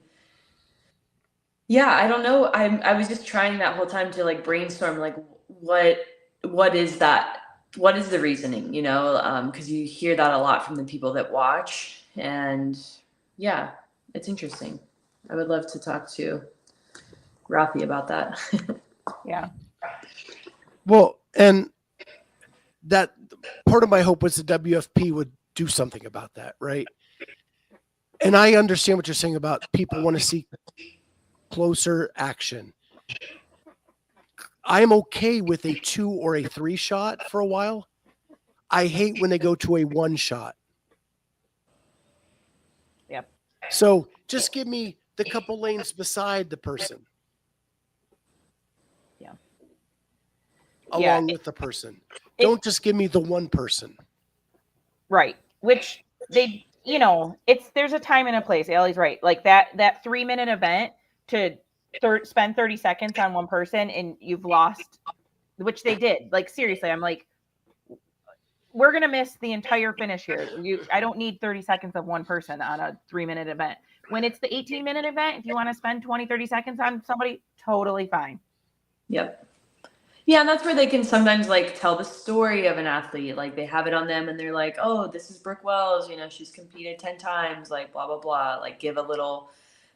yeah, I don't know. I was just trying that whole time to like brainstorm like what is that? What is the reasoning, you know? Because you hear that a lot from the people that watch. And yeah, it's interesting. I would love to talk to Rafi about that. Yeah. Well, and that part of my hope was the WFP would do something about that, right? And I understand what you're saying about people want to see closer action. I'm okay with a 2 or a 3 shot for a while. I hate when they go to a 1 shot. Yep. So just give me the couple lanes beside the person. Yeah. Along with the person. Don't just give me the one person. Right. Which they, you know, there's a time and a place. Allie's right. Like that 3-minute event to spend 30 seconds on one person and you've lost, which they did. Like seriously, I'm like, we're gonna miss the entire finish here. I don't need 30 seconds of one person on a 3-minute event. When it's the 18-minute event, if you want to spend 20-30 seconds on somebody, totally fine. Yep. Yeah, and that's where they can sometimes like tell the story of an athlete. Like they have it on them and they're like, oh, this is Brooke Wells, you know, she's competed 10 times, like blah, blah, blah. Like give a little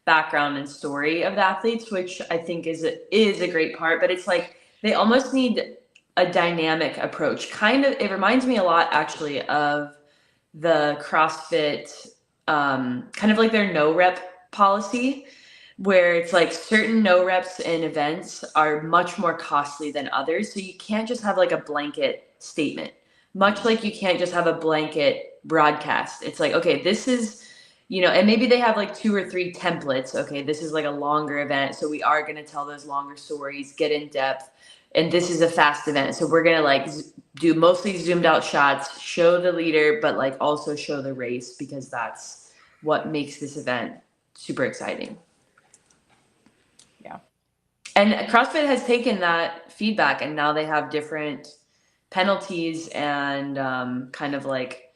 background and story of the athletes, which I think is a great part. But it's like they almost need a dynamic approach. Kind of, it reminds me a lot actually of the CrossFit, kind of like their no rep policy, where it's like certain no reps in events are much more costly than others. So you can't just have like a blanket statement, much like you can't just have a blanket broadcast. It's like, okay, this is, you know, and maybe they have like 2 or 3 templates. Okay, this is like a longer event. So we are going to tell those longer stories, get in depth. And this is a fast event. So we're going to like do mostly zoomed out shots, show the leader, but like also show the race, because that's what makes this event super exciting. Yeah. And CrossFit has taken that feedback and now they have different penalties and kind of like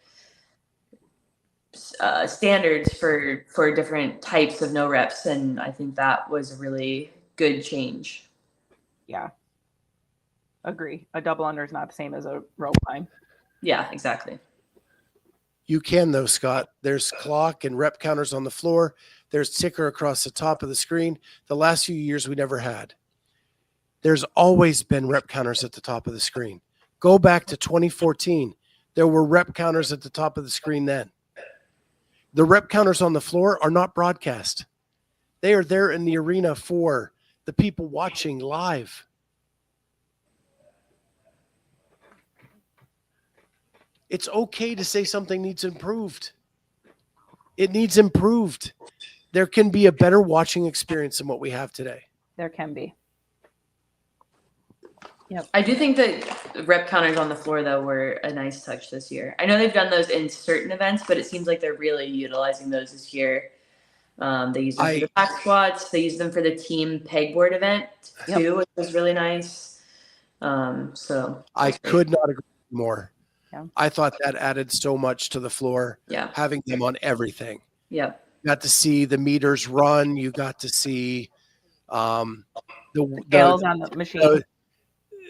standards for different types of no reps. And I think that was a really good change. Yeah. Agree. A double under is not the same as a rope climb. Yeah, exactly. You can though, Scott. There's clock and rep counters on the floor. There's ticker across the top of the screen. The last few years we never had. There's always been rep counters at the top of the screen. Go back to 2014. There were rep counters at the top of the screen then. The rep counters on the floor are not broadcast. They are there in the arena for the people watching live. It's okay to say something needs improved. It needs improved. There can be a better watching experience than what we have today. There can be. Yep. I do think that rep counters on the floor, though, were a nice touch this year. I know they've done those in certain events, but it seems like they're really utilizing those this year. They use them for the back squats. They use them for the team pegboard event, too, which was really nice. So I could not agree more. Yeah. I thought that added so much to the floor, having them on everything. Yep. You got to see the meters run. You got to see the scales on the machine.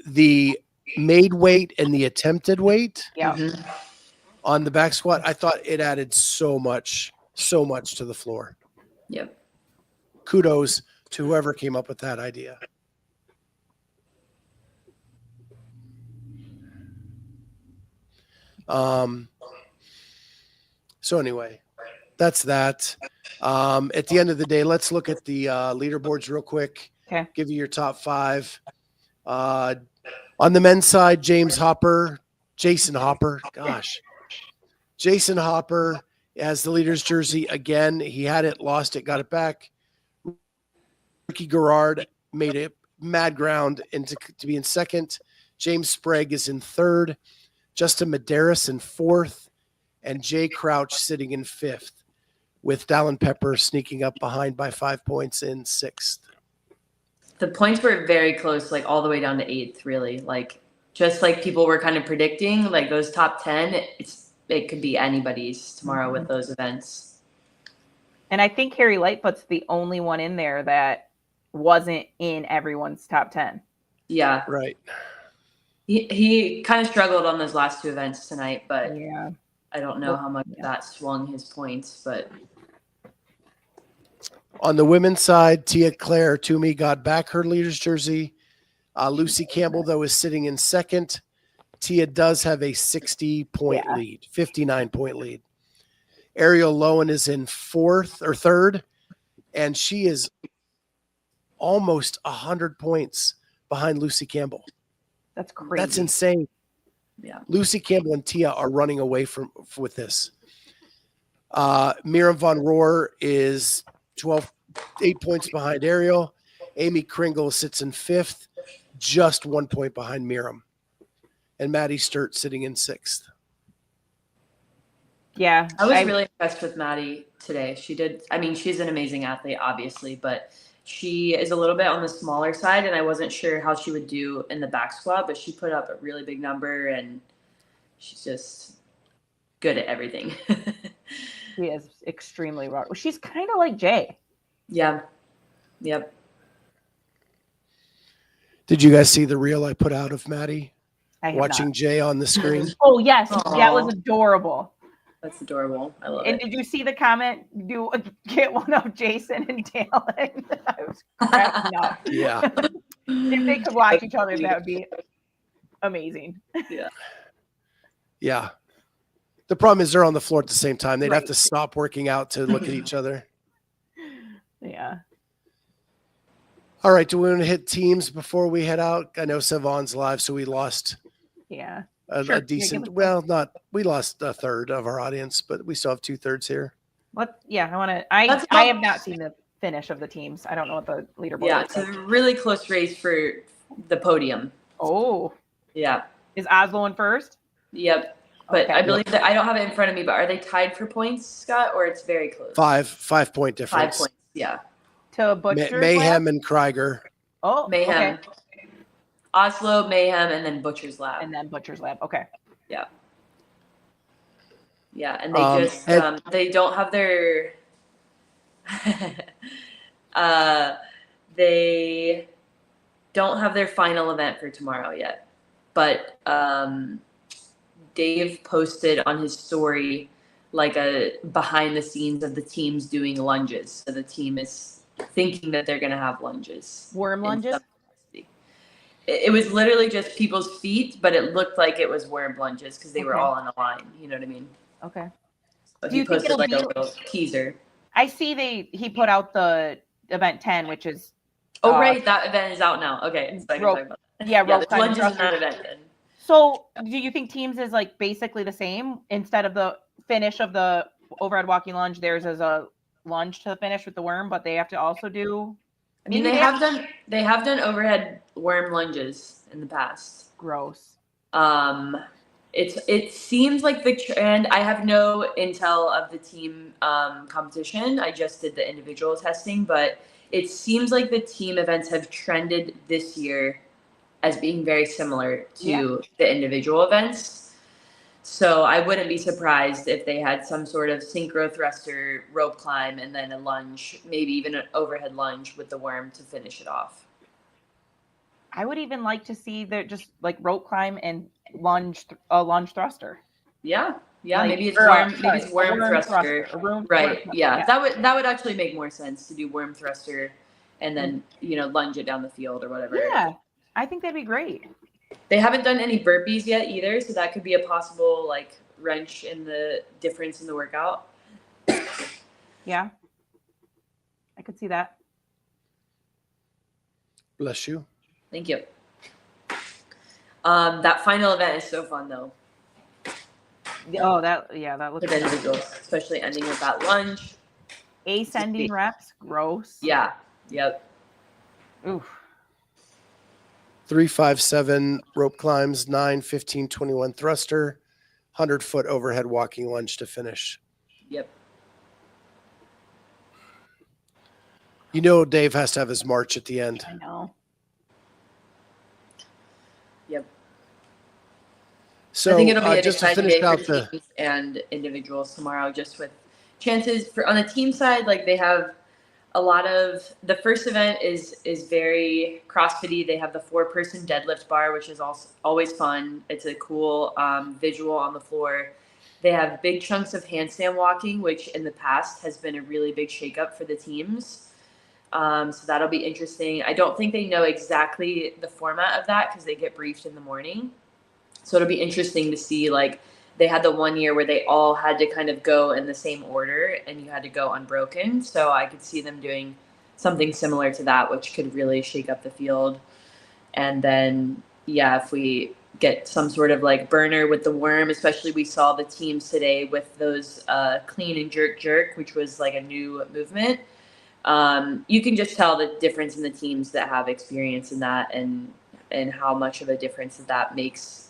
The made weight and the attempted weight. Yeah. on the back squat, I thought it added so much to the floor. Yep. Kudos to whoever came up with that idea. So anyway, that's that. At the end of the day, let's look at the leaderboards real quick. Okay. Give you your top 5. On the men's side, Jason Hopper, Jason Hopper has the leader's jersey again. He had it, lost it, got it back. Ricky Garrard made it mad ground to be in second. James Sprague is in third. Justin Medeiros in fourth. And Jay Crouch sitting in fifth, with Dallin Pepper sneaking up behind by 5 points in sixth. The points were very close, like all the way down to 8th, really. Like, just like people were kind of predicting, like those top 10, it could be anybody's tomorrow with those events. And I think Harry Lightfoot's the only one in there that wasn't in everyone's top 10. Yeah. Right. He kind of struggled on those last 2 events tonight, but Yeah. I don't know how much that swung his points, but on the women's side, Tia Claire Toomey got back her leader's jersey. Lucy Campbell, though, is sitting in second. Tia does have a 60-point lead, 59-point lead. Ariel Lowen is in third, and she is almost 100 points behind Lucy Campbell. That's crazy. That's insane. yeah. Lucy Campbell and Tia are running away with this. Miriam Von Rohr is 8 points behind Ariel. Amy Kringle sits in fifth, just 1 point behind Miriam. And Maddie Sturt sitting in sixth. Yeah. I was really impressed with Maddie today. She's an amazing athlete, obviously, but she is a little bit on the smaller side, and I wasn't sure how she would do in the back squat, but she put up a really big number, and she's just good at everything. She is extremely raw. She's kind of like Jay. Yeah. Yep. Did you guys see the reel I put out of Maddie I have watching not. Jay on the screen? Oh, yes. Aww. That was adorable. That's adorable. I love And it. did you see the comment? Get one of Jason and Dallin? I was cracking up. Yeah. If they could watch each other, that would be amazing. Yeah. The problem is they're on the floor at the same time. They'd have Right. to stop working out to look at each other. Yeah. All right. Do we want to hit teams before we head out? I know Savon's live, so we lost Yeah. a Sure. decent, we lost a third of our audience, but we still have 2/3 here. I have not seen the finish of the teams. I don't know what the leaderboard Yeah, is. it's a really close race for the podium. Oh, Yeah. is Oslo in first? Yep. But Okay. I believe that I don't have it in front of me, but are they tied for points, Scott, or it's very close? 5 point 5 difference. points. Yeah. To Butcher's Mayhem Lab? and Krieger. Oh, Mayhem. okay. Oslo, Mayhem, and then Butcher's Lab. And then Butcher's Lab. Okay. Yeah. Yeah, and they they don't have their they don't have their final event for tomorrow yet. But Dave posted on his story like a behind the scenes of the teams doing lunges. So the team is thinking that they're going to have lunges. Worm lunges? It was literally just people's feet, but it looked like it was worm lunges because they were all on a line. You know what I mean? Okay. So Do he you think posted it'll like a be- little teaser. I see he put out the event 10, which is Oh, right. That event is out now. Okay. So I can rope- talk about that. yeah, Yeah, rope the climb lunges in thrusters. that event then. So do you think teams is like basically the same? Instead of the finish of the overhead walking lunge, theirs is a lunge to the finish with the worm, but they have to also do I mean, they have done overhead worm lunges in the past. gross. It seems like the trend. I have no intel of the team competition. I just did the individual testing, but it seems like the team events have trended this year as being very similar to the individual events. So I wouldn't be surprised if they had some sort of synchro thruster, rope climb, and then a lunge, maybe even an overhead lunge with the worm to finish it off. I would even like to see just like rope climb and lunge thruster. Yeah, Yeah, Like, maybe it's or, worm. sorry, Maybe it's worm thruster. a worm Right. thruster, Yeah. That would actually make more sense to do worm thruster, and then lunge it down the field or whatever. Yeah, I think that'd be great. They haven't done any burpees yet either, so that could be a possible like wrench in the difference in the workout. Yeah, I could see that. Bless you. Thank you. That final event is so fun though. Oh, that looks For the individuals, especially ending with that lunge. ascending reps. Gross. Yeah. Yep. Oof. 3, 5, 7 rope climbs, 9, 15, 21 thruster, 100-foot overhead walking lunge to finish. Yep. You know, Dave has to have his march at the end. I know. Yep. So I think it'll be an just to exciting finish day out for teams and individuals tomorrow, just with chances for on the team side, like they have a lot of the first event is very CrossFit-y. They have the 4-person deadlift bar, which is also always fun. It's a cool visual on the floor. They have big chunks of handstand walking, which in the past has been a really big shakeup for the teams. So that'll be interesting. I don't think they know exactly the format of that because they get briefed in the morning. So it'll be interesting to see, like, they had the one year where they all had to kind of go in the same order and you had to go unbroken. So I could see them doing something similar to that, which could really shake up the field. And then, yeah, if we get some sort of like burner with the worm, especially we saw the teams today with those clean and jerk, which was like a new movement. You can just tell the difference in the teams that have experience in that and how much of a difference that makes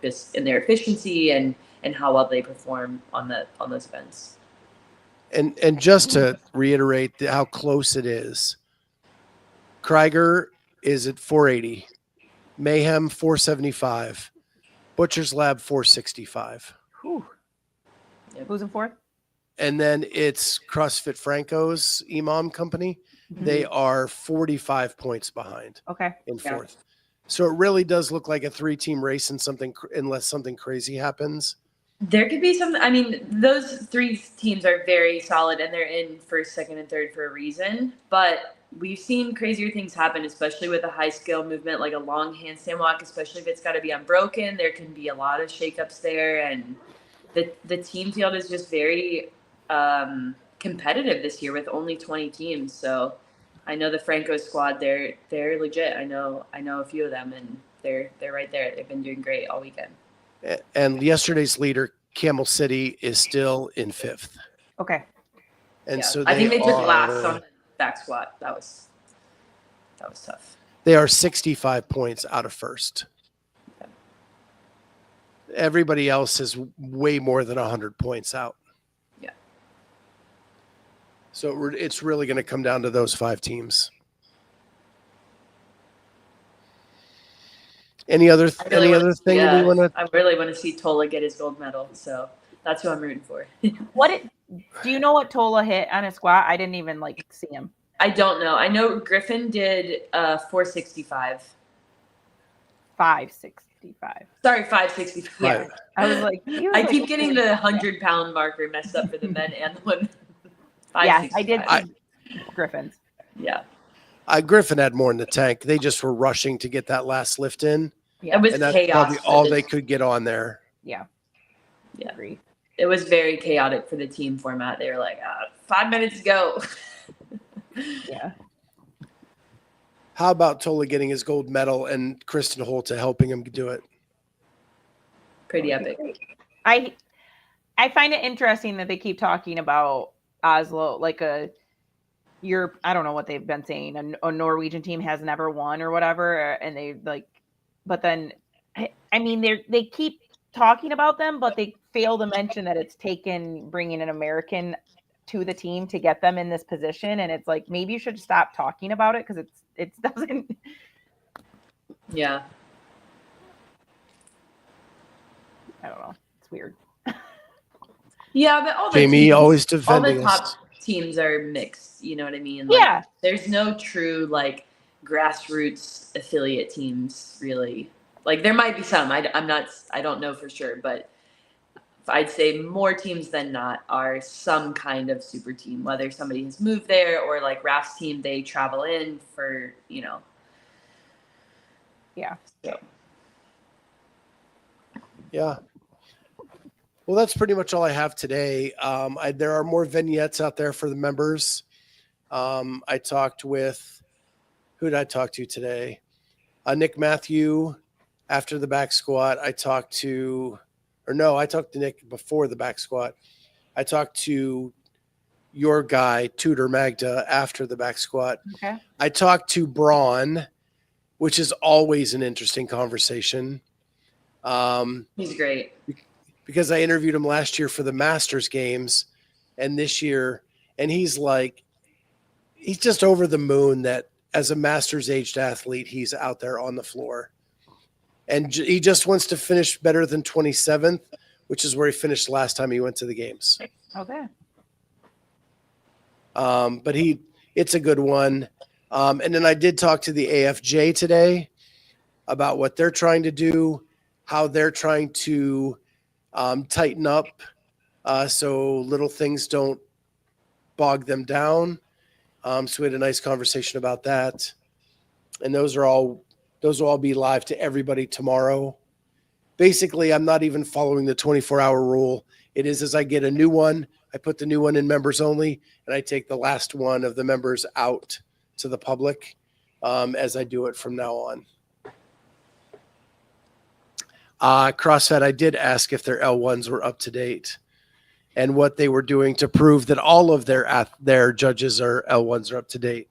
just in their efficiency and how well they perform on those events. And just to reiterate how close it is, Krieger is at 480, Mayhem 475, Butcher's Lab 465. Whew. Yep. Who's in fourth? And then it's CrossFit Franco's Imam company. Mm-hmm. They are 45 points behind. Okay. In fourth. Yeah. So it really does look like a 3-team race unless something crazy happens. There could be some. I mean, those 3 teams are very solid and they're in first, second, and third for a reason. But we've seen crazier things happen, especially with a high scale movement like a long handstand walk, especially if it's got to be unbroken. There can be a lot of shakeups there. And the team field is just very competitive this year with only 20 teams. So I know the Franco squad, they're legit. I know a few of them and they're right there. They've been doing great all weekend. And yesterday's leader, Camel City, is still in 5th. Okay. And yeah. so I think they took last on the back squat. That was tough. They are 65 points out of first. Okay. Everybody else is way more than 100 points out. Yeah. So it's really going to come down to those 5 teams. Any other thing we want to? I really want to see Tola get his gold medal, so that's who I'm rooting for. Do you know what Tola hit on his squat? I didn't even see him. I don't know. I know Griffin did 465. 565. Sorry, 565. Yeah. I was like, I keep getting the 100-pound marker messed up for the men and the women. Yeah, I did. Griffin's. Yeah. Griffin had more in the tank. They just were rushing to get that last lift in. Yeah, it was chaos. Probably all they could get on there. Yeah. Yeah. It was very chaotic for the team format. They were like, 5 minutes to go. Yeah. How about Tola getting his gold medal and Kristen Holta helping him do it? Pretty epic. I find it interesting that they keep talking about Oslo like I don't know what they've been saying. A Norwegian team has never won or whatever, and they but then I mean they keep talking about them, but they fail to mention that it's taken bringing an American to the team to get them in this position, and it's like maybe you should stop talking about it because it doesn't. Yeah. I don't know. It's weird. Yeah, but all the Jamie teams, always defending all the top us. Teams are mixed. You know what I mean? Yeah. There's no true grassroots affiliate teams really. There might be some. I don't know for sure, but I'd say more teams than not are some kind of super team, whether somebody has moved there or like Raf's team, they travel in for, Yeah. So. Yeah. Well, that's pretty much all I have today. There are more vignettes out there for the members. I talked with, who did I talk to today? Nick Matthew after the back squat. I talked to Nick before the back squat. I talked to your guy, Tudor Magda, after the back squat. Okay. I talked to Braun, which is always an interesting conversation. He's great. Because I interviewed him last year for the Masters games and this year, and he's just over the moon that as a Masters aged athlete, he's out there on the floor. And he just wants to finish better than 27th, which is where he finished last time he went to the games. Okay. But it's a good one. And then I did talk to the AFJ today about what they're trying to do, how they're trying to tighten up so little things don't bog them down. So we had a nice conversation about that. And those will all be live to everybody tomorrow. Basically, I'm not even following the 24-hour rule. It is as I get a new one, I put the new one in members only, and I take the last one of the members out to the public as I do it from now on. CrossFit, I did ask if their L1s were up to date and what they were doing to prove that all of their judges are L1s are up to date.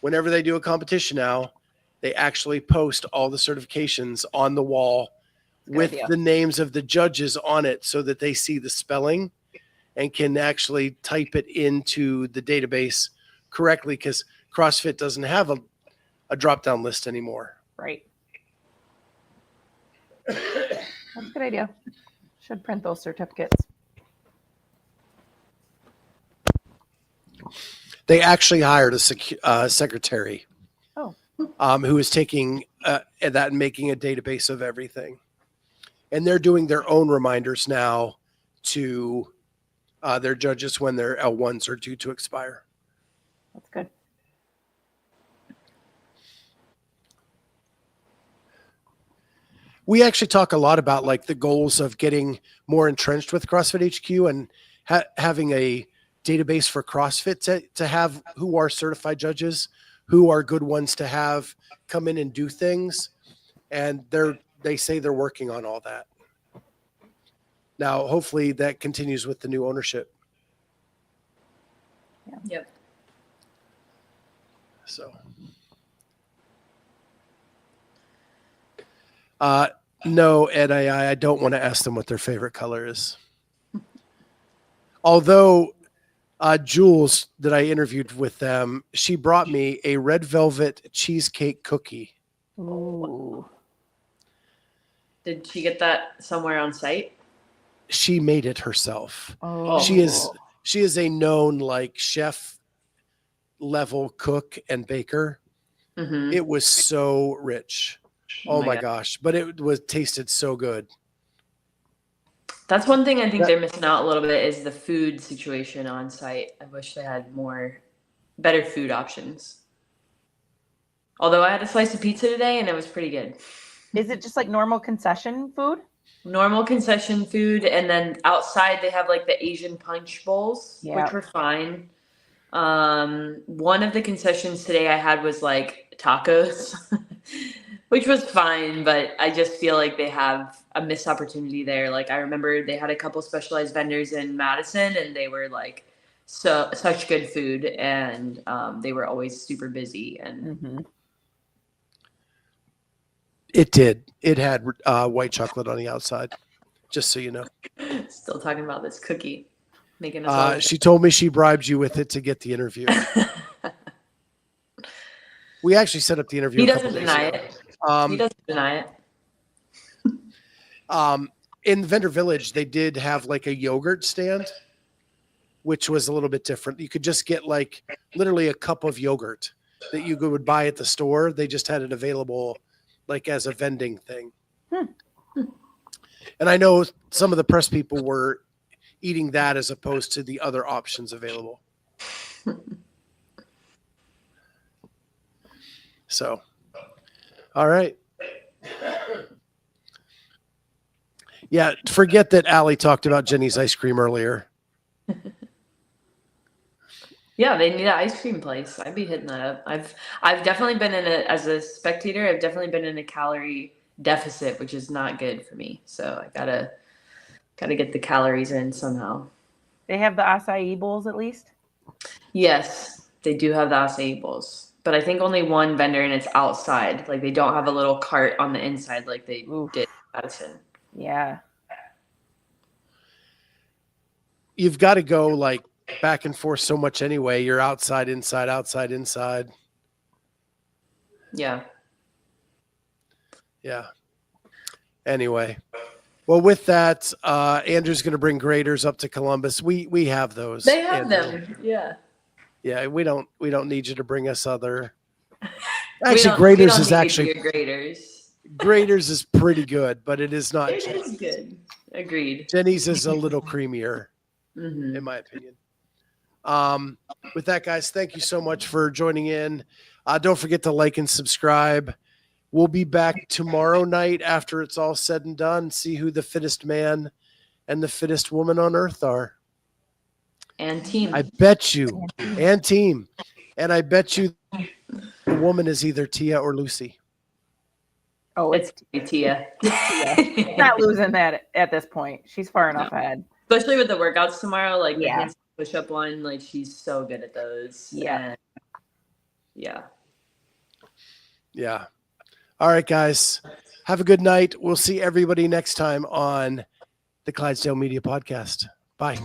Whenever they do a competition now, they actually post all the certifications on the wall with the names of the judges on it so that they see the spelling and can actually type it into the database correctly, because CrossFit doesn't have a drop-down list anymore. Right. That's a good idea. Should print those certificates. They actually hired a secretary who is taking that and making a database of everything. And they're doing their own reminders now to their judges when their L1s are due to expire. That's good. We actually talk a lot about like the goals of getting more entrenched with CrossFit HQ and having a database for CrossFit to have who are certified judges, who are good ones to have come in and do things. And they say they're working on all that. Now, hopefully that continues with the new ownership. Yeah. Yep. So, no, Ed, I don't want to ask them what their favorite color is. Although Jules, that I interviewed with them, she brought me a red velvet cheesecake cookie. Ooh. Did she get that somewhere on site? She made it herself. Oh. She is a known like chef level cook and baker. Mm-hmm. It was so rich. Oh my gosh. But it tasted so good. That's one thing I think they're missing out a little bit is the food situation on site. I wish they had better food options. Although I had a slice of pizza today and it was pretty good. Is it just like normal concession food? Normal concession food, and then outside they have like the Asian punch bowls, which were fine. One of the concessions today I had was like tacos, which was fine, but I just feel like they have a missed opportunity there. Like I remember they had a couple specialized vendors in Madison, and they were like such good food, and they were always super busy. And It did. It had white chocolate on the outside, just so you know. Still talking about this cookie. Making us she told me she bribed you with it to get the interview. We actually set up the interview. He doesn't deny it. He doesn't deny it. In Vendor Village, they did have like a yogurt stand, which was a little bit different. You could just get like literally a cup of yogurt that you would buy at the store. They just had it available like as a vending thing. And I know some of the press people were eating that as opposed to the other options available. So, all right. Yeah, forget that Allie talked about Jenny's ice cream earlier. Yeah, they need an ice cream place. I'd be hitting that up. I've definitely been as a spectator, I've definitely been in a calorie deficit, which is not good for me. So I gotta get the calories in somehow. They have the acai bowls at least. Yes, they do have the acai bowls, but I think only one vendor and it's outside. Like they don't have a little cart on the inside like they did in Madison. Yeah. You've got to go like back and forth so much anyway. You're outside, inside, outside, inside. Yeah. Yeah. Anyway. Well, with that, Andrew's going to bring graders up to Columbus. We have those. They have Andrew. them. Yeah. Yeah, we don't need you to bring us other. We Actually, don't graders is need actually your graders. graders is pretty good, but it is not. It is good. Agreed. Jenny's is a little creamier, Mm-hmm. in my opinion. With that, guys, thank you so much for joining in. Don't forget to like and subscribe. We'll be back tomorrow night after it's all said and done. See who the fittest man and the fittest woman on earth are. And team. I bet you, and team. And I bet you the woman is either Tia or Lucy. Oh, It's Tia. She's not losing that at this point. She's far enough ahead. Especially with the workouts tomorrow, like the Yeah. handstand push-up one, like she's so good at those. Yeah. And yeah. Yeah. All right, guys. Have a good night. We'll see everybody next time on the Clydesdale Media Podcast. Bye.